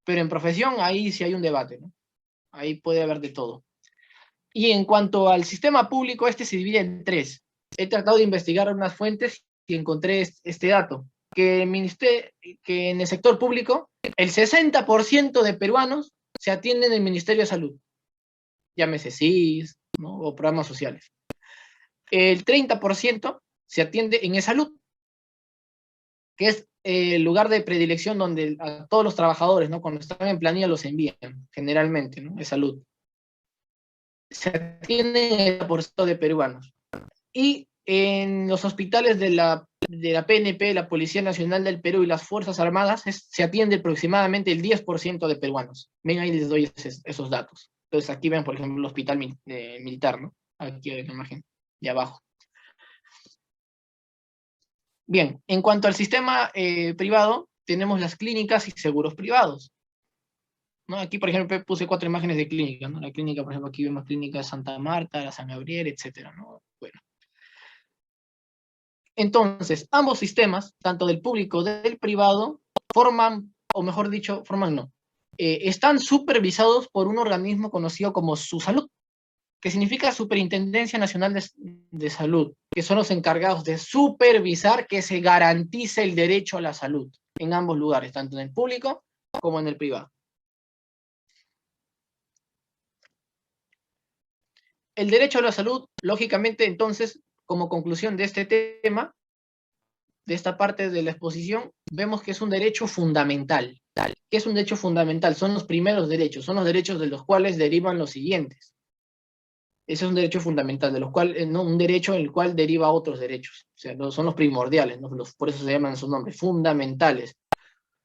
en profesión ahí sí hay un debate, ¿no? Ahí puede haber de todo. Y en cuanto al sistema público, este se divide en 3. He tratado de investigar unas fuentes y encontré este dato, que en el sector público, el 60% de peruanos se atienden en el Ministerio de Salud, llámese SIS, ¿no? O programas sociales. El 30% se atiende en e-salud, que es el lugar de predilección donde a todos los trabajadores, ¿no? Cuando están en planilla los envían, generalmente, ¿no? E-salud. Se atiende el 30% de peruanos. Y en los hospitales de la PNP, la Policía Nacional del Perú y las Fuerzas Armadas se atiende aproximadamente el 10% de peruanos. Ven, ahí les doy esos datos. Entonces aquí ven, por ejemplo, el hospital militar, ¿no? Aquí hay la imagen de abajo. Bien, en cuanto al sistema privado, tenemos las clínicas y seguros privados, ¿no? Aquí, por ejemplo, puse 4 imágenes de clínicas, ¿no? La clínica, por ejemplo, aquí vemos clínica de Santa Marta, la San Gabriel, etcétera, ¿no? Bueno. Entonces, ambos sistemas, tanto del público como del privado, forman, o mejor dicho, forman no, están supervisados por un organismo conocido como SUSALUD, que significa Superintendencia Nacional de Salud, que son los encargados de supervisar que se garantice el derecho a la salud en ambos lugares, tanto en el público como en el privado. El derecho a la salud, lógicamente, entonces, como conclusión de este tema, de esta parte de la exposición, vemos que es un derecho fundamental. ¿Qué es un derecho fundamental? Son los primeros derechos, son los derechos de los cuales derivan los siguientes. Ese es un derecho fundamental, de los cuales, no, un derecho en el cual deriva otros derechos. O sea, son los primordiales, ¿no? Por eso se llaman sus nombres, fundamentales.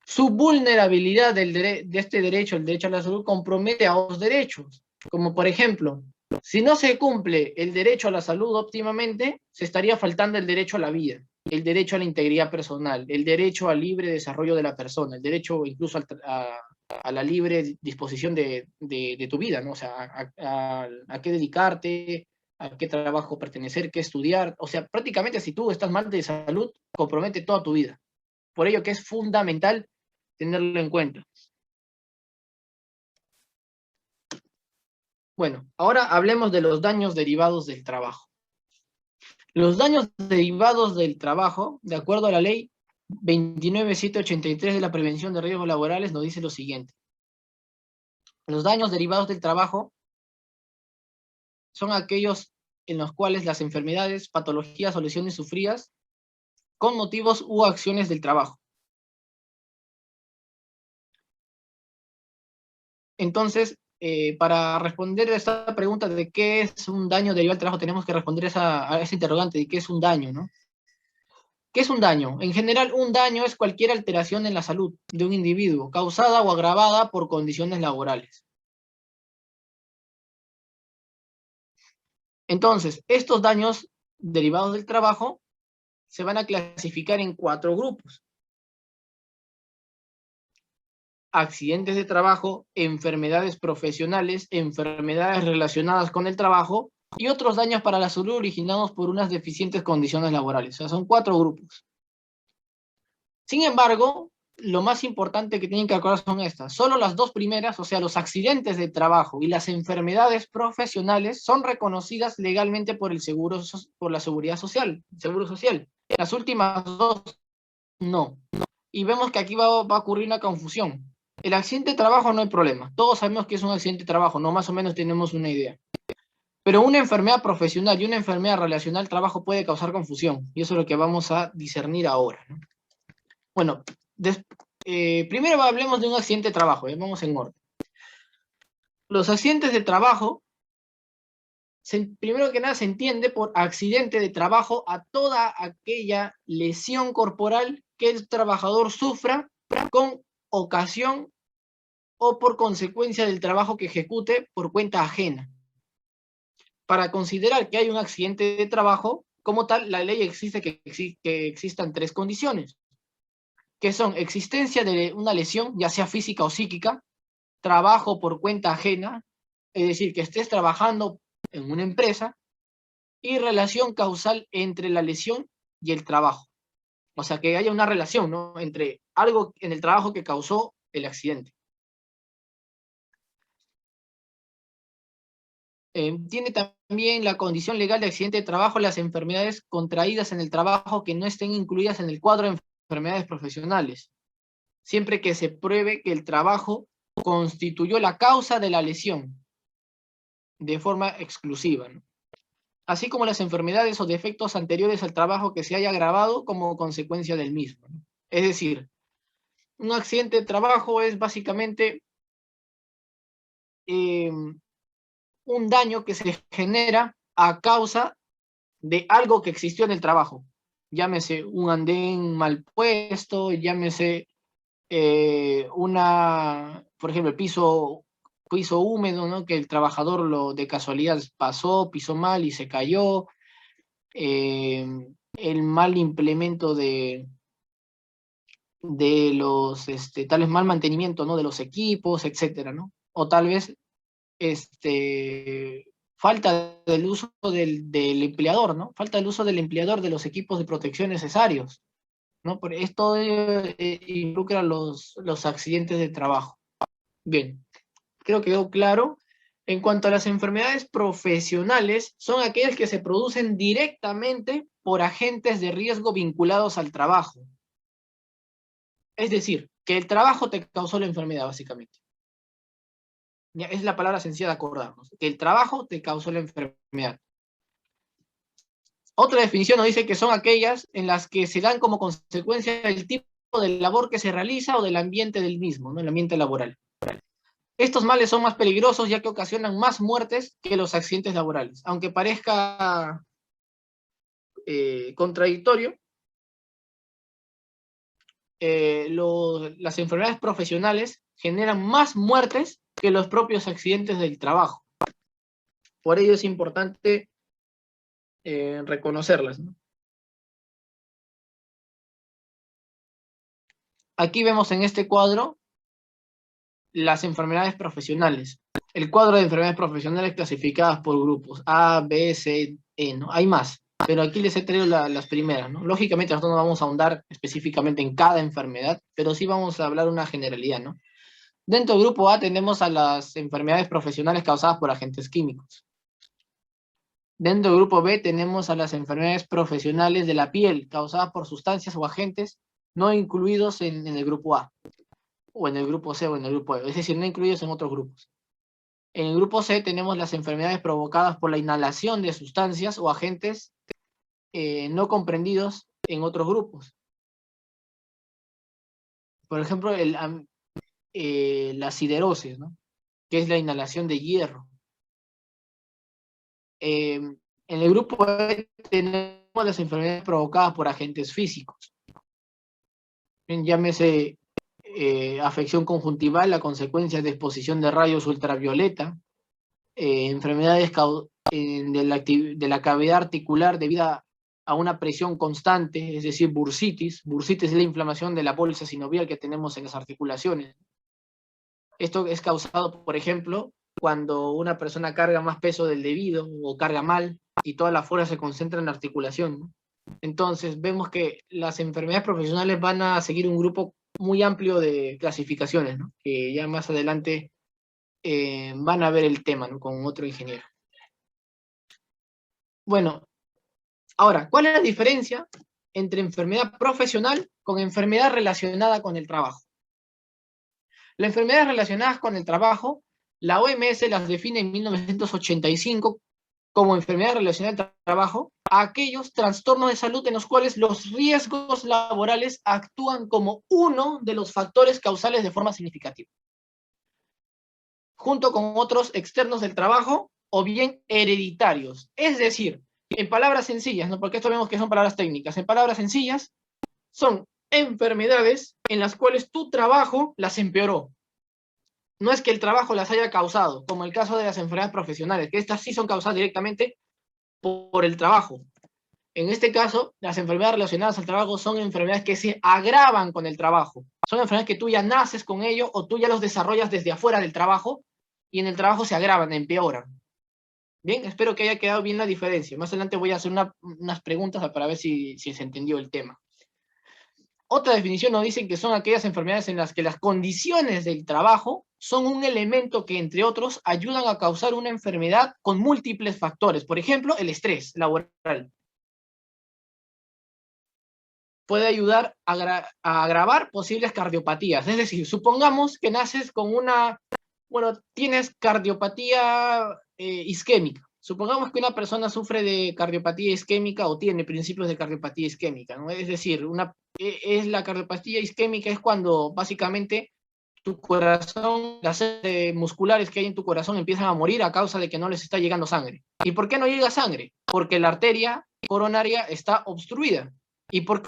Su vulnerabilidad de este derecho, el derecho a la salud, compromete a otros derechos. Como por ejemplo, si no se cumple el derecho a la salud óptimamente, se estaría faltando el derecho a la vida, el derecho a la integridad personal, el derecho al libre desarrollo de la persona, el derecho incluso a la libre disposición de tu vida, ¿no? O sea, a qué dedicarte, a qué trabajo pertenecer, qué estudiar. O sea, prácticamente si tú estás mal de salud, compromete toda tu vida. Por ello que es fundamental tenerlo en cuenta. Bueno, ahora hablemos de los daños derivados del trabajo. Los daños derivados del trabajo, de acuerdo a la ley 29783 de la prevención de riesgos laborales, nos dice lo siguiente. Los daños derivados del trabajo son aquellos en los cuales las enfermedades, patologías o lesiones sufridas con motivos u acciones del trabajo. Entonces, para responder a esta pregunta de qué es un daño derivado del trabajo, tenemos que responder a ese interrogante de qué es un daño, ¿no? ¿Qué es un daño? En general, un daño es cualquier alteración en la salud de un individuo, causada o agravada por condiciones laborales. Entonces, estos daños derivados del trabajo se van a clasificar en 4 grupos. Accidentes de trabajo, enfermedades profesionales, enfermedades relacionadas con el trabajo y otros daños para la salud originados por unas deficientes condiciones laborales. O sea, son 4 grupos. Sin embargo, lo más importante que tienen que acordar son estas. Solo las 2 primeras, o sea, los accidentes de trabajo y las enfermedades profesionales, son reconocidas legalmente por el por la seguridad social, seguro social. Las últimas 2 no. Y vemos que aquí va a ocurrir una confusión. El accidente de trabajo no hay problema. Todos sabemos que es un accidente de trabajo, ¿no? Más o menos tenemos una idea. Pero una enfermedad profesional y una enfermedad relacionada al trabajo puede causar confusión. Y eso es lo que vamos a discernir ahora, ¿no? Bueno, primero hablemos de un accidente de trabajo, vamos en orden. Los accidentes de trabajo, primero que nada se entiende por accidente de trabajo a toda aquella lesión corporal que el trabajador sufra con ocasión o por consecuencia del trabajo que ejecute por cuenta ajena. Para considerar que hay un accidente de trabajo, como tal, la ley exige que existan 3 condiciones, que son existencia de una lesión, ya sea física o psíquica, trabajo por cuenta ajena, es decir, que estés trabajando en una empresa, y relación causal entre la lesión y el trabajo. O sea, que haya una relación, ¿no?, entre algo en el trabajo que causó el accidente. Tiene también la condición legal de accidente de trabajo las enfermedades contraídas en el trabajo que no estén incluidas en el cuadro de enfermedades profesionales, siempre que se pruebe que el trabajo constituyó la causa de la lesión de forma exclusiva, ¿no?, así como las enfermedades o defectos anteriores al trabajo que se haya agravado como consecuencia del mismo, ¿no? Es decir, un accidente de trabajo es básicamente un daño que se genera a causa de algo que existió en el trabajo. Llámese un andén mal puesto, llámese por ejemplo, el piso húmedo, ¿no?, que el trabajador de casualidad pisó mal y se cayó, el mal implemento de los, tal vez mal mantenimiento, ¿no?, de los equipos, etcétera, ¿no? O tal vez, falta del uso del empleador, ¿no? Falta del uso del empleador de los equipos de protección necesarios, ¿no? Por esto involucra los accidentes de trabajo. Bien, creo que quedó claro. En cuanto a las enfermedades profesionales, son aquellas que se producen directamente por agentes de riesgo vinculados al trabajo. Es decir, que el trabajo te causó la enfermedad, básicamente. Ya, es la palabra sencilla de acordarnos, que el trabajo te causó la enfermedad. Otra definición nos dice que son aquellas en las que se dan como consecuencia del tipo de labor que se realiza o del ambiente del mismo, ¿no?, el ambiente laboral. Estos males son más peligrosos ya que ocasionan más muertes que los accidentes laborales. Aunque parezca contradictorio, las enfermedades profesionales generan más muertes que los propios accidentes del trabajo. Por ello es importante reconocerlas, ¿no? Aquí vemos en este cuadro las enfermedades profesionales. El cuadro de enfermedades profesionales clasificadas por grupos A, B, C, E, ¿no? Hay más, pero aquí les he traído las primeras, ¿no? Lógicamente nosotros no vamos a ahondar específicamente en cada enfermedad, pero sí vamos a hablar una generalidad, ¿no? Dentro del grupo A tenemos a las enfermedades profesionales causadas por agentes químicos. Dentro del grupo B tenemos a las enfermedades profesionales de la piel causadas por sustancias o agentes no incluidos en el grupo A, o en el grupo C o en el grupo E, es decir, no incluidos en otros grupos. En el grupo C tenemos las enfermedades provocadas por la inhalación de sustancias o agentes no comprendidos en otros grupos. Por ejemplo, la siderosis, ¿no?, que es la inhalación de hierro. En el grupo E tenemos las enfermedades provocadas por agentes físicos. Llámese afección conjuntival a consecuencia de exposición de rayos ultravioleta, enfermedades de la cavidad articular debido a una presión constante, es decir, bursitis. Bursitis es la inflamación de la bolsa sinovial que tenemos en las articulaciones. Esto es causado, por ejemplo, cuando una persona carga más peso del debido o carga mal y toda la fuerza se concentra en la articulación, ¿no? Entonces vemos que las enfermedades profesionales van a seguir un grupo muy amplio de clasificaciones, ¿no? Que ya más adelante van a ver el tema, ¿no? Con otro ingeniero. Bueno, ahora, ¿cuál es la diferencia entre enfermedad profesional con enfermedad relacionada con el trabajo? Las enfermedades relacionadas con el trabajo, la OMS las define en 1985 como enfermedad relacionada al trabajo a aquellos trastornos de salud en los cuales los riesgos laborales actúan como uno de los factores causales de forma significativa, junto con otros externos del trabajo o bien hereditarios. Es decir, en palabras sencillas, ¿no? Porque esto vemos que son palabras técnicas, en palabras sencillas, son enfermedades en las cuales tu trabajo las empeoró. No es que el trabajo las haya causado, como el caso de las enfermedades profesionales, que estas sí son causadas directamente por el trabajo. En este caso, las enfermedades relacionadas al trabajo son enfermedades que se agravan con el trabajo. Son enfermedades que tú ya naces con ello o tú ya los desarrollas desde afuera del trabajo y en el trabajo se agravan, empeoran. Bien, espero que haya quedado bien la diferencia. Más adelante voy a hacer unas preguntas para ver si se entendió el tema. Otra definición nos dice que son aquellas enfermedades en las que las condiciones del trabajo son un elemento que, entre otros, ayudan a causar una enfermedad con múltiples factores. Por ejemplo, el estrés laboral puede ayudar a agravar posibles cardiopatías. Es decir, supongamos que naces con tienes cardiopatía isquémica. Supongamos que una persona sufre de cardiopatía isquémica o tiene principios de cardiopatía isquémica, ¿no? Es decir, la cardiopatía isquémica es cuando básicamente tu corazón, las musculares que hay en tu corazón empiezan a morir a causa de que no les está llegando sangre. ¿Y por qué no llega sangre? Porque la arteria coronaria está obstruida. ¿Y por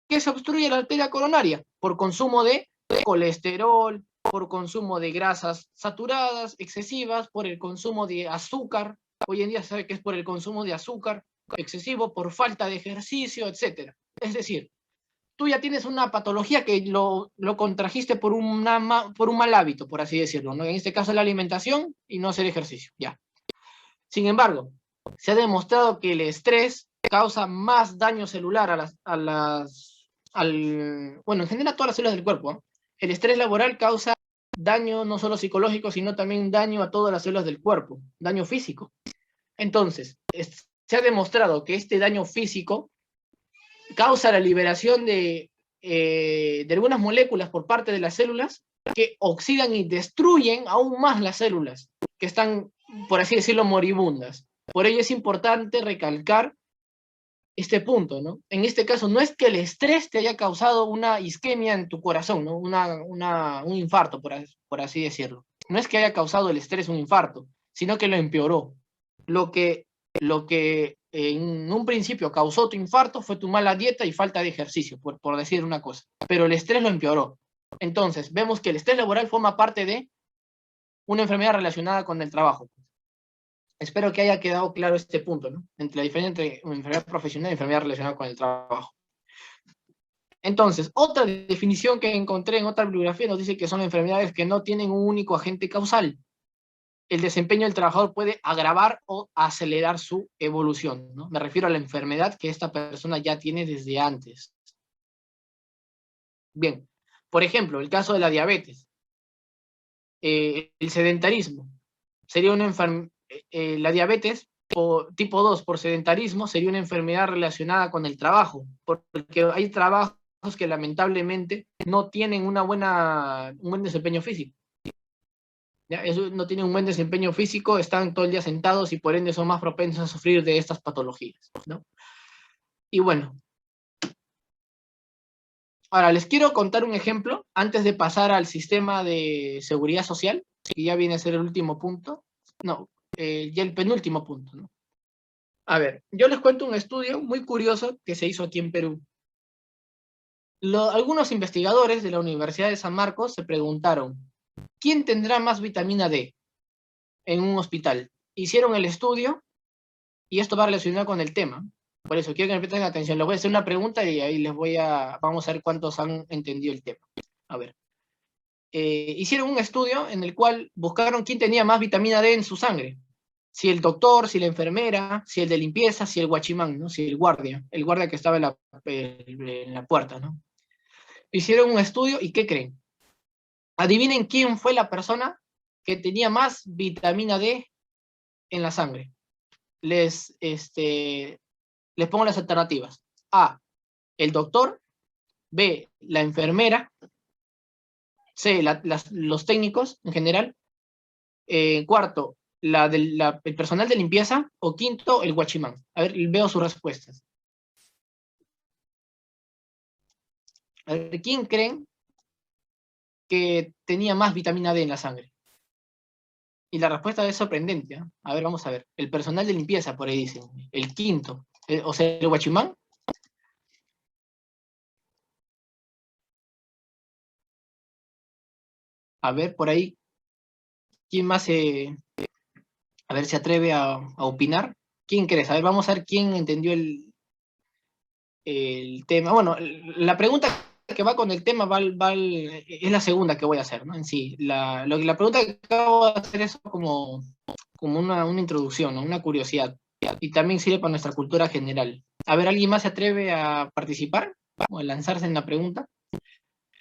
qué se obstruye la arteria coronaria? Por consumo de colesterol, por consumo de grasas saturadas excesivas, por el consumo de azúcar. Hoy en día se sabe que es por el consumo de azúcar excesivo, por falta de ejercicio, etc. Es decir, tú ya tienes una patología que lo contrajiste por un mal hábito, por así decirlo, ¿no? En este caso la alimentación y no hacer ejercicio, ya. Sin embargo, se ha demostrado que el estrés causa más daño celular en general a todas las células del cuerpo, ¿no? El estrés laboral causa daño no solo psicológico, sino también daño a todas las células del cuerpo, daño físico. Entonces, se ha demostrado que este daño físico causa la liberación de algunas moléculas por parte de las células que oxidan y destruyen aún más las células que están, por así decirlo, moribundas. Por ello es importante recalcar este punto, ¿no? En este caso, no es que el estrés te haya causado una isquemia en tu corazón, ¿no? Un infarto, por así decirlo. No es que haya causado el estrés un infarto, sino que lo empeoró. Lo que en un principio causó tu infarto fue tu mala dieta y falta de ejercicio, por decir una cosa. Pero el estrés lo empeoró. Entonces, vemos que el estrés laboral forma parte de una enfermedad relacionada con el trabajo. Espero que haya quedado claro este punto, ¿no? Entre la diferencia entre enfermedad profesional y enfermedad relacionada con el trabajo. Entonces, otra definición que encontré en otra bibliografía nos dice que son enfermedades que no tienen un único agente causal. El desempeño del trabajador puede agravar o acelerar su evolución, ¿no? Me refiero a la enfermedad que esta persona ya tiene desde antes. Bien, por ejemplo, el caso de la diabetes. El sedentarismo sería una enfermedad. La diabetes tipo 2 por sedentarismo sería una enfermedad relacionada con el trabajo, porque hay trabajos que lamentablemente no tienen un buen desempeño físico. ¿Ya? Eso, no tienen un buen desempeño físico, están todo el día sentados y por ende son más propensos a sufrir de estas patologías, ¿no? Y bueno, ahora les quiero contar un ejemplo antes de pasar al sistema de seguridad social, que ya viene a ser el último punto. No, ya el penúltimo punto, ¿no? A ver, yo les cuento un estudio muy curioso que se hizo aquí en Perú. Algunos investigadores de la Universidad de San Marcos se preguntaron, ¿quién tendrá más vitamina D en un hospital? Hicieron el estudio y esto va relacionado con el tema. Por eso quiero que me presten atención. Les voy a hacer una pregunta y ahí vamos a ver cuántos han entendido el tema. A ver. hicieron un estudio en el cual buscaron quién tenía más vitamina D en su sangre. Si el doctor, si la enfermera, si el de limpieza, si el guachimán, ¿no? Si el guardia que estaba en la puerta, ¿no? Hicieron un estudio y ¿qué creen? Adivinen quién fue la persona que tenía más vitamina D en la sangre. Les pongo las alternativas. A, el doctor. B, la enfermera. C, los técnicos en general. Cuarto, el personal de limpieza. O quinto, el guachimán. A ver, veo sus respuestas. A ver, ¿quién creen que tenía más vitamina D en la sangre? Y la respuesta es sorprendente, ¿eh? A ver, vamos a ver. El personal de limpieza, por ahí dicen. El quinto. O sea, el guachimán. A ver, por ahí, ¿quién más a ver, se atreve a opinar? ¿Quién crees? A ver, vamos a ver quién entendió el tema. Bueno, la pregunta que va con el tema es la segunda que voy a hacer, ¿no? En sí, la pregunta que acabo de hacer es como una introducción, ¿no? Una curiosidad. Y también sirve para nuestra cultura general. A ver, ¿alguien más se atreve a participar o a lanzarse en la pregunta?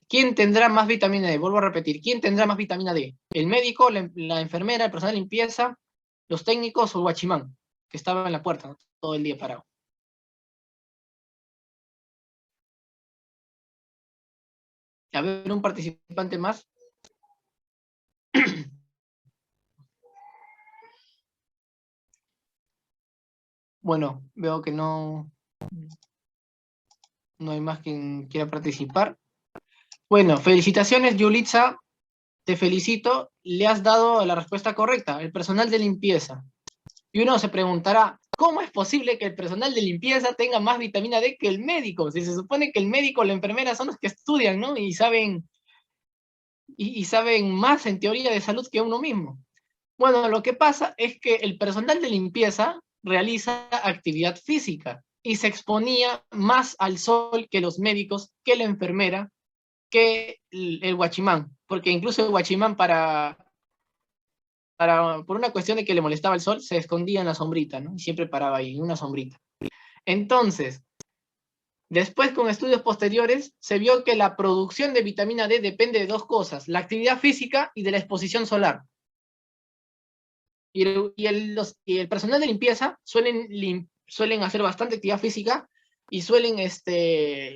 ¿Quién tendrá más vitamina D? Vuelvo a repetir, ¿quién tendrá más vitamina D? ¿El médico, la enfermera, el personal de limpieza, los técnicos o el guachimán, que estaba en la puerta, ¿no? Todo el día parado? A ver, un participante más. Bueno, veo que no hay más quien quiera participar. Bueno, felicitaciones, Yulitza. Te felicito. Le has dado la respuesta correcta. El personal de limpieza. Y uno se preguntará, ¿cómo es posible que el personal de limpieza tenga más vitamina D que el médico? Si se supone que el médico o la enfermera son los que estudian, ¿no? Y saben más en teoría de salud que uno mismo. Bueno, lo que pasa es que el personal de limpieza realiza actividad física y se exponía más al sol que los médicos, que la enfermera, que el guachimán, porque incluso el guachimán por una cuestión de que le molestaba el sol, se escondía en la sombrita, ¿no? Y siempre paraba ahí, en una sombrita. Entonces, después con estudios posteriores, se vio que la producción de vitamina D depende de dos cosas, la actividad física y de la exposición solar. Y el personal de limpieza suelen hacer bastante actividad física y suelen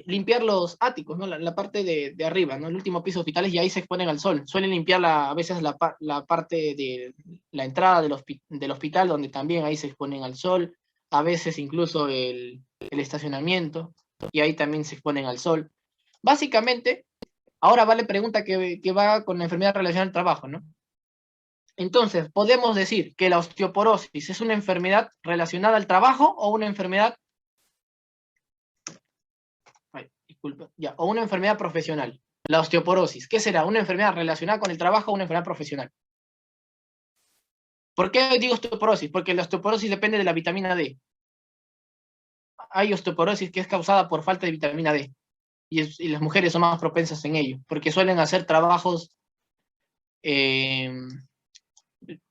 limpiar los áticos, ¿no? La parte de arriba, ¿no? El último piso de hospitales, y ahí se exponen al sol. Suelen limpiar a veces la parte de la entrada del hospital, donde también ahí se exponen al sol, a veces incluso el estacionamiento, y ahí también se exponen al sol. Básicamente, ahora va la pregunta que va con la enfermedad relacionada al trabajo, ¿no? Entonces, podemos decir que la osteoporosis es una enfermedad relacionada al trabajo o una enfermedad, disculpa, ya, o una enfermedad profesional. La osteoporosis, ¿qué será? ¿Una enfermedad relacionada con el trabajo o una enfermedad profesional? ¿Por qué digo osteoporosis? Porque la osteoporosis depende de la vitamina D. Hay osteoporosis que es causada por falta de vitamina D y las mujeres son más propensas en ello, porque suelen hacer trabajos eh,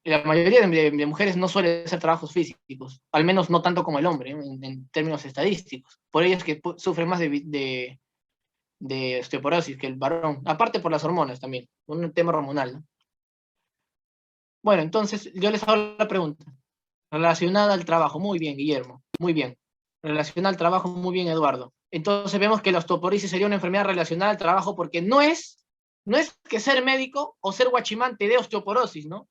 la mayoría de mujeres no suele hacer trabajos físicos, al menos no tanto como el hombre, en términos estadísticos. Por ello es que sufren más de osteoporosis que el varón, aparte por las hormonas también, un tema hormonal, ¿no? Bueno, entonces yo les hago la pregunta, relacionada al trabajo, muy bien, Guillermo, muy bien. Relacionada al trabajo, muy bien, Eduardo. Entonces vemos que la osteoporosis sería una enfermedad relacionada al trabajo porque no es que ser médico o ser guachimán te dé osteoporosis, ¿no?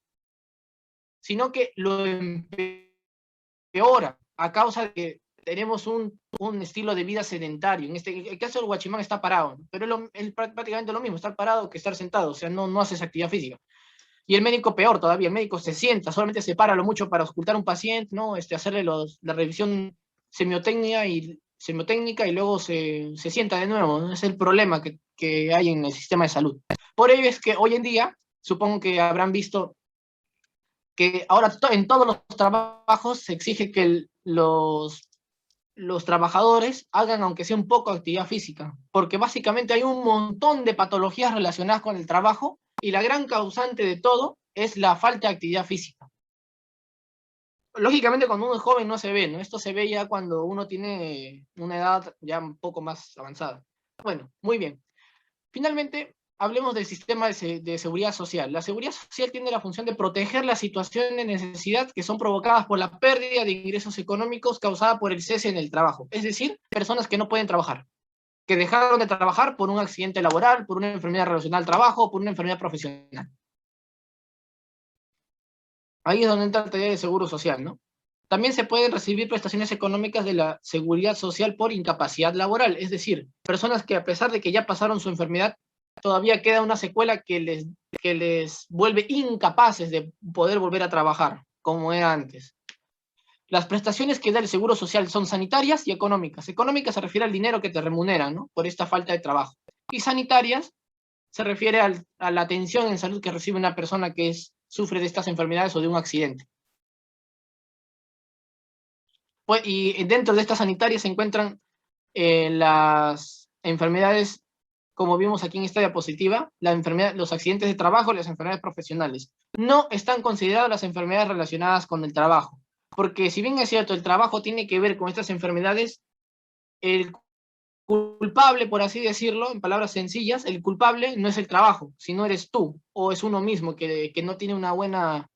Sino que lo empeora a causa de que tenemos un estilo de vida sedentario. En el caso del guachimán está parado, ¿no? Pero es prácticamente lo mismo, estar parado que estar sentado, o sea, no haces actividad física. Y el médico peor todavía, el médico se sienta, solamente se para lo mucho para auscultar a un paciente, ¿no? Hacerle la revisión semiotécnica y luego se sienta de nuevo, ¿no? Es el problema que hay en el sistema de salud. Por ello es que hoy en día, supongo que habrán visto que ahora en todos los trabajos se exige que los trabajadores hagan aunque sea un poco de actividad física, porque básicamente hay un montón de patologías relacionadas con el trabajo Y la gran causante de todo es la falta de actividad física. Lógicamente cuando uno es joven no se ve, ¿no? Esto se ve ya cuando uno tiene una edad ya un poco más avanzada. Bueno, muy bien. Finalmente, hablemos del sistema de seguridad social. La seguridad social tiene la función de proteger las situaciones de necesidad que son provocadas por la pérdida de ingresos económicos causada por el cese en el trabajo. Es decir, personas que no pueden trabajar, que dejaron de trabajar por un accidente laboral, por una enfermedad relacionada al trabajo, por una enfermedad profesional. Ahí es donde entra el taller de seguro social, ¿no? También se pueden recibir prestaciones económicas de la seguridad social por incapacidad laboral, es decir, personas que a pesar de que ya pasaron su enfermedad, todavía queda una secuela que les vuelve incapaces de poder volver a trabajar, como era antes. Las prestaciones que da el seguro social son sanitarias y económicas. Económicas se refiere al dinero que te remuneran, ¿no? Por esta falta de trabajo. Y sanitarias se refiere a la atención en salud que recibe una persona que sufre de estas enfermedades o de un accidente. Pues, y dentro de estas sanitarias se encuentran las enfermedades, como vimos aquí en esta diapositiva, los accidentes de trabajo y las enfermedades profesionales. No están consideradas las enfermedades relacionadas con el trabajo, porque si bien es cierto, el trabajo tiene que ver con estas enfermedades, el culpable, por así decirlo, en palabras sencillas, el culpable no es el trabajo, sino eres tú, o es uno mismo que no tiene una buena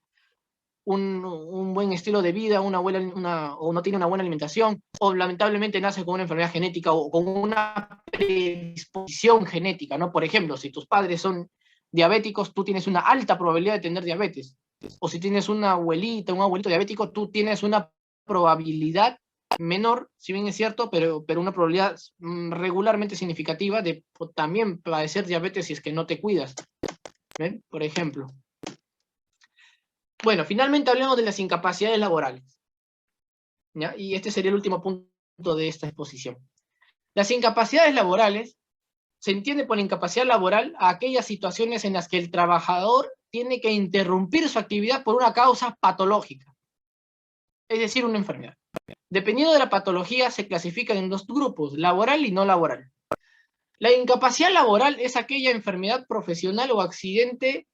un buen estilo de vida, o no tiene una buena alimentación, o lamentablemente nace con una enfermedad genética o con una predisposición genética, ¿no? Por ejemplo, si tus padres son diabéticos, tú tienes una alta probabilidad de tener diabetes. O si tienes una abuelita, un abuelito diabético, tú tienes una probabilidad menor, si bien es cierto, pero una probabilidad regularmente significativa de también padecer diabetes si es que no te cuidas. ¿Ven? Por ejemplo. Bueno, finalmente hablemos de las incapacidades laborales, ¿ya? Y este sería el último punto de esta exposición. Las incapacidades laborales se entiende por incapacidad laboral a aquellas situaciones en las que el trabajador tiene que interrumpir su actividad por una causa patológica, es decir, una enfermedad. Dependiendo de la patología, se clasifican en dos grupos, laboral y no laboral. La incapacidad laboral es aquella enfermedad profesional o accidente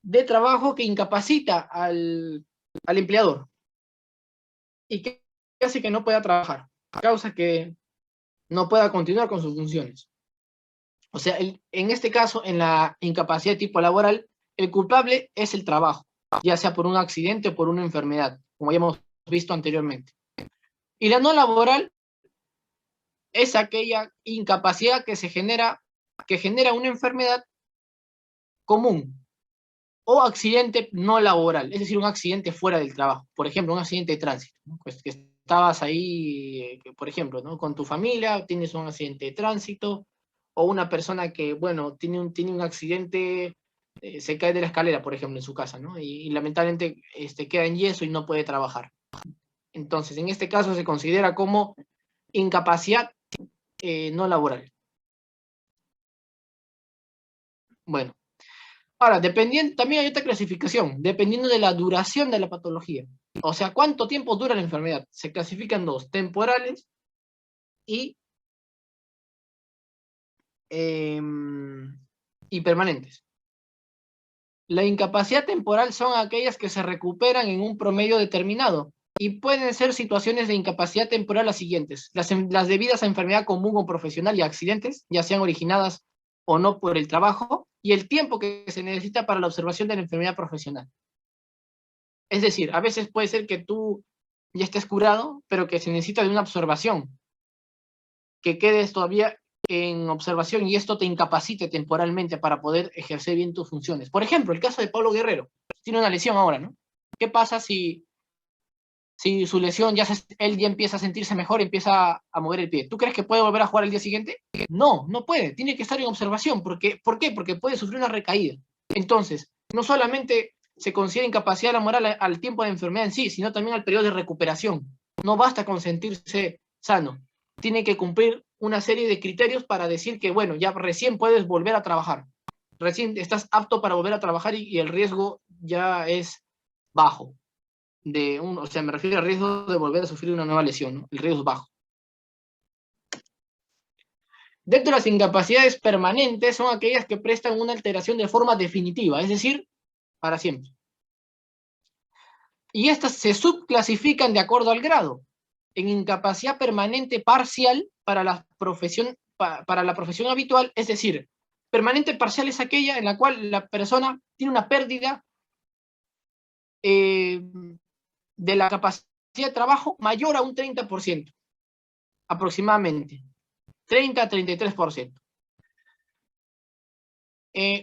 de trabajo que incapacita al empleador y que hace que no pueda trabajar, causa que no pueda continuar con sus funciones. O sea, en este caso, en la incapacidad de tipo laboral, el culpable es el trabajo, ya sea por un accidente o por una enfermedad, como ya hemos visto anteriormente. Y la no laboral es aquella incapacidad que genera una enfermedad común o accidente no laboral, es decir, un accidente fuera del trabajo. Por ejemplo, un accidente de tránsito, ¿no? Pues que estabas ahí, por ejemplo, ¿no? Con tu familia, tienes un accidente de tránsito, o una persona que, bueno, tiene un accidente, se cae de la escalera, por ejemplo, en su casa, ¿no? Y lamentablemente queda en yeso y no puede trabajar. Entonces, en este caso se considera como incapacidad no laboral. Bueno, ahora, también hay otra clasificación, dependiendo de la duración de la patología. O sea, ¿cuánto tiempo dura la enfermedad? Se clasifican dos, temporales y, eh, y permanentes. La incapacidad temporal son aquellas que se recuperan en un promedio determinado y pueden ser situaciones de incapacidad temporal las siguientes: las debidas a enfermedad común o profesional y accidentes, ya sean originadas o no por el trabajo, y el tiempo que se necesita para la observación de la enfermedad profesional. Es decir, a veces puede ser que tú ya estés curado, pero que se necesita de una observación, que quedes todavía en observación y esto te incapacite temporalmente para poder ejercer bien tus funciones. Por ejemplo, el caso de Pablo Guerrero. Tiene una lesión ahora, ¿no? ¿Qué pasa si su lesión él ya empieza a sentirse mejor, empieza a mover el pie? ¿Tú crees que puede volver a jugar el día siguiente? No, no puede. Tiene que estar en observación. ¿Por qué? Porque puede sufrir una recaída. Entonces, no solamente se considera incapacidad laboral al tiempo de enfermedad en sí, sino también al periodo de recuperación. No basta con sentirse sano. Tiene que cumplir una serie de criterios para decir que, bueno, ya recién puedes volver a trabajar. Recién estás apto para volver a trabajar y el riesgo ya es bajo. O sea, me refiero al riesgo de volver a sufrir una nueva lesión, ¿no? El riesgo es bajo. Dentro de las incapacidades permanentes son aquellas que prestan una alteración de forma definitiva, es decir, para siempre. Y estas se subclasifican de acuerdo al grado. En incapacidad permanente parcial para la profesión habitual, es decir, permanente parcial es aquella en la cual la persona tiene una pérdida de la capacidad de trabajo mayor a un 30%, aproximadamente, 30 a 33%.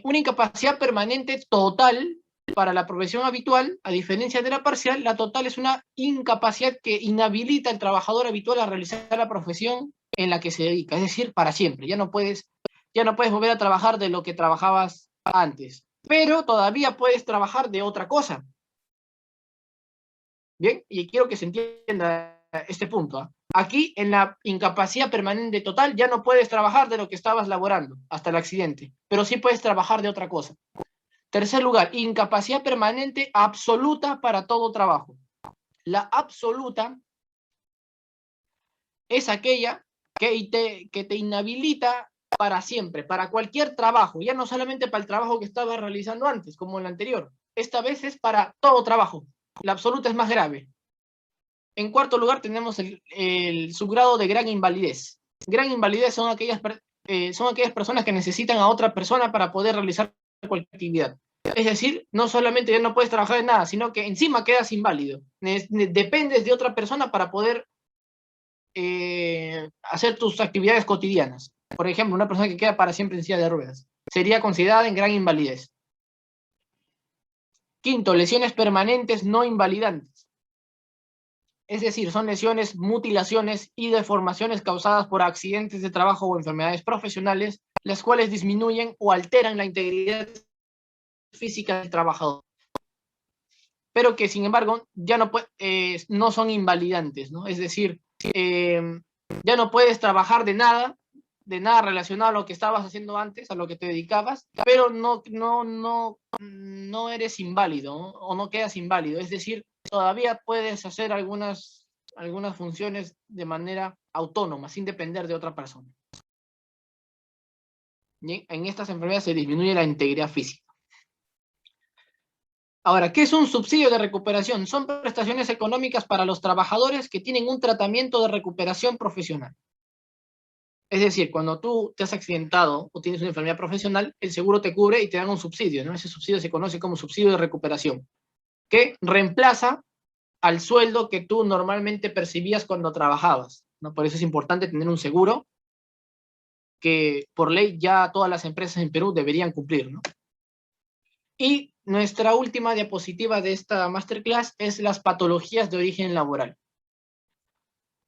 Una incapacidad permanente total para la profesión habitual, a diferencia de la parcial, la total es una incapacidad que inhabilita al trabajador habitual a realizar la profesión en la que se dedica, es decir, para siempre. Ya no puedes volver a trabajar de lo que trabajabas antes, pero todavía puedes trabajar de otra cosa. Bien, y quiero que se entienda este punto, ¿eh? Aquí, en la incapacidad permanente total, ya no puedes trabajar de lo que estabas laborando hasta el accidente, pero sí puedes trabajar de otra cosa. Tercer lugar, incapacidad permanente absoluta para todo trabajo. La absoluta es aquella que te inhabilita para siempre, para cualquier trabajo, ya no solamente para el trabajo que estabas realizando antes, como el anterior. Esta vez es para todo trabajo. La absoluta es más grave. En cuarto lugar tenemos el subgrado de gran invalidez. Gran invalidez son aquellas personas que necesitan a otra persona para poder realizar cualquier actividad. Es decir, no solamente ya no puedes trabajar en nada, sino que encima quedas inválido. Dependes de otra persona para poder hacer tus actividades cotidianas. Por ejemplo, una persona que queda para siempre en silla de ruedas sería considerada en gran invalidez. Quinto, lesiones permanentes no invalidantes. Es decir, son lesiones, mutilaciones y deformaciones causadas por accidentes de trabajo o enfermedades profesionales, las cuales disminuyen o alteran la integridad física del trabajador, pero que sin embargo ya no son invalidantes, ¿no? Es decir, ya no puedes trabajar de nada relacionado a lo que estabas haciendo antes, a lo que te dedicabas, pero no eres inválido, ¿no? O no quedas inválido, es decir, todavía puedes hacer algunas funciones de manera autónoma, sin depender de otra persona. ¿Bien? En estas enfermedades se disminuye la integridad física. Ahora, ¿qué es un subsidio de recuperación? Son prestaciones económicas para los trabajadores que tienen un tratamiento de recuperación profesional. Es decir, cuando tú te has accidentado o tienes una enfermedad profesional, el seguro te cubre y te dan un subsidio, ¿no? Ese subsidio se conoce como subsidio de recuperación, que reemplaza al sueldo que tú normalmente percibías cuando trabajabas, ¿no? Por eso es importante tener un seguro que por ley ya todas las empresas en Perú deberían cumplir, ¿no? Y nuestra última diapositiva de esta masterclass es las patologías de origen laboral.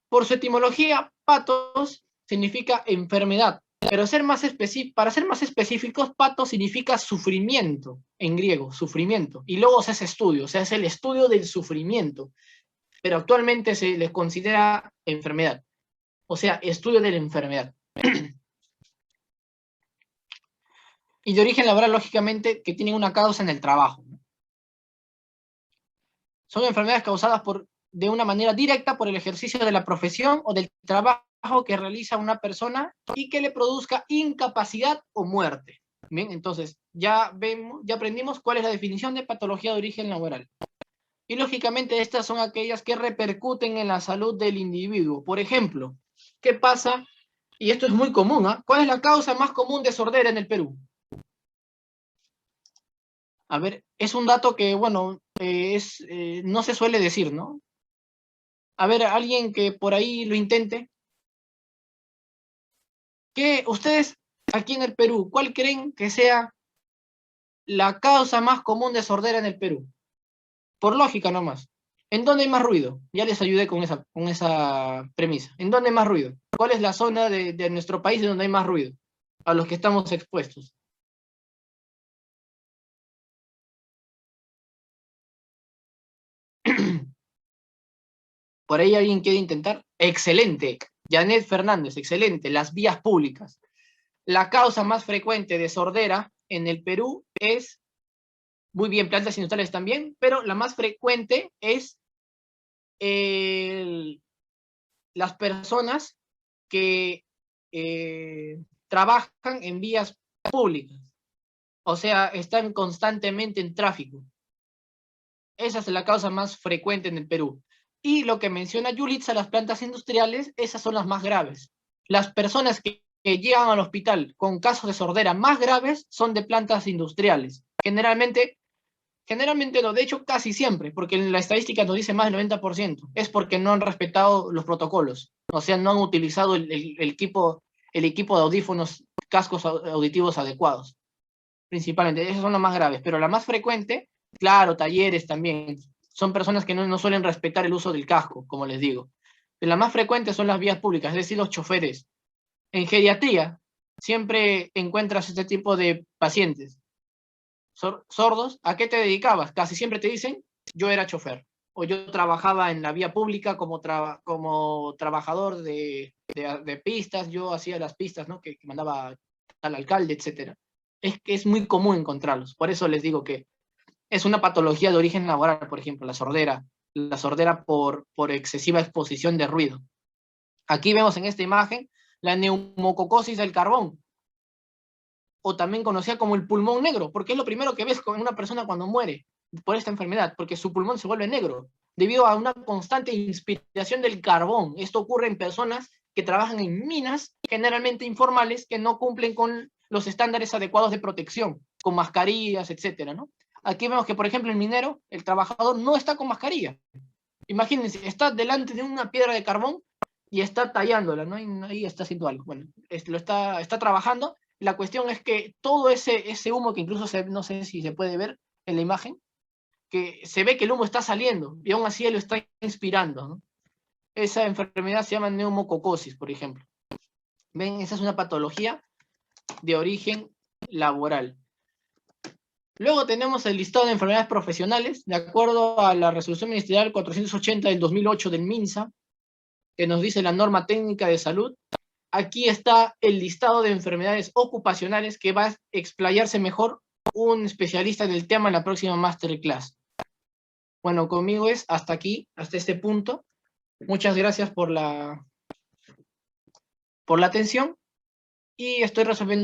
Por su etimología, patos significa enfermedad, pero para ser más específicos, pato significa sufrimiento, en griego, sufrimiento, y luego se hace estudio, o sea, es el estudio del sufrimiento, pero actualmente se les considera enfermedad, o sea, estudio de la enfermedad. Y de origen laboral, lógicamente, que tienen una causa en el trabajo, ¿no? Son enfermedades causadas de una manera directa por el ejercicio de la profesión o del trabajo que realiza una persona y que le produzca incapacidad o muerte. Bien, entonces ya aprendimos cuál es la definición de patología de origen laboral. Y lógicamente estas son aquellas que repercuten en la salud del individuo. Por ejemplo, ¿qué pasa? Y esto es muy común, ¿eh? ¿Cuál es la causa más común de sordera en el Perú? A ver, es un dato que, bueno, no se suele decir, ¿no? A ver, alguien que por ahí lo intente. ¿Qué ustedes aquí en el Perú, cuál creen que sea la causa más común de sordera en el Perú? Por lógica nomás. ¿En dónde hay más ruido? Ya les ayudé con esa premisa. ¿En dónde hay más ruido? ¿Cuál es la zona de nuestro país en donde hay más ruido? A los que estamos expuestos. ¿Por ahí alguien quiere intentar? Excelente. Janet Fernández, excelente. Las vías públicas. La causa más frecuente de sordera en el Perú es, muy bien, plantas industriales también, pero la más frecuente es las personas que trabajan en vías públicas. O sea, están constantemente en tráfico. Esa es la causa más frecuente en el Perú. Y lo que menciona Yulitza, las plantas industriales, esas son las más graves. Las personas que llegan al hospital con casos de sordera más graves son de plantas industriales. Generalmente no, de hecho casi siempre, porque en la estadística nos dice más del 90%, es porque no han respetado los protocolos. O sea, no han utilizado el equipo de audífonos, cascos auditivos adecuados. Principalmente, esas son las más graves, pero la más frecuente, claro, talleres también, son personas que no suelen respetar el uso del casco, como les digo. Pero las más frecuentes son las vías públicas, es decir, los choferes. En geriatría, siempre encuentras este tipo de pacientes. Sordos, ¿a qué te dedicabas? Casi siempre te dicen, yo era chofer, o yo trabajaba en la vía pública como trabajador de pistas, yo hacía las pistas, ¿no? que mandaba al alcalde, etcétera. Es que es muy común encontrarlos. Por eso les digo que es una patología de origen laboral, por ejemplo, la sordera por excesiva exposición de ruido. Aquí vemos en esta imagen la neumococosis del carbón, o también conocida como el pulmón negro, porque es lo primero que ves con una persona cuando muere por esta enfermedad, porque su pulmón se vuelve negro, debido a una constante inspiración del carbón. Esto ocurre en personas que trabajan en minas, generalmente informales, que no cumplen con los estándares adecuados de protección, con mascarillas, etcétera, ¿no? Aquí vemos que, por ejemplo, el minero, el trabajador, no está con mascarilla. Imagínense, está delante de una piedra de carbón y está tallándola, ¿no? Y ahí está haciendo algo. Bueno, está trabajando. La cuestión es que todo ese humo que incluso no sé si se puede ver en la imagen, que se ve que el humo está saliendo y aún así él lo está inspirando, ¿no? Esa enfermedad se llama neumococosis, por ejemplo. ¿Ven? Esa es una patología de origen laboral. Luego tenemos el listado de enfermedades profesionales, de acuerdo a la resolución ministerial 480 del 2008 del MINSA, que nos dice la norma técnica de salud. Aquí está el listado de enfermedades ocupacionales que va a explayarse mejor un especialista del tema en la próxima masterclass. Bueno, conmigo es hasta aquí, hasta este punto. Muchas gracias por la atención y estoy resolviendo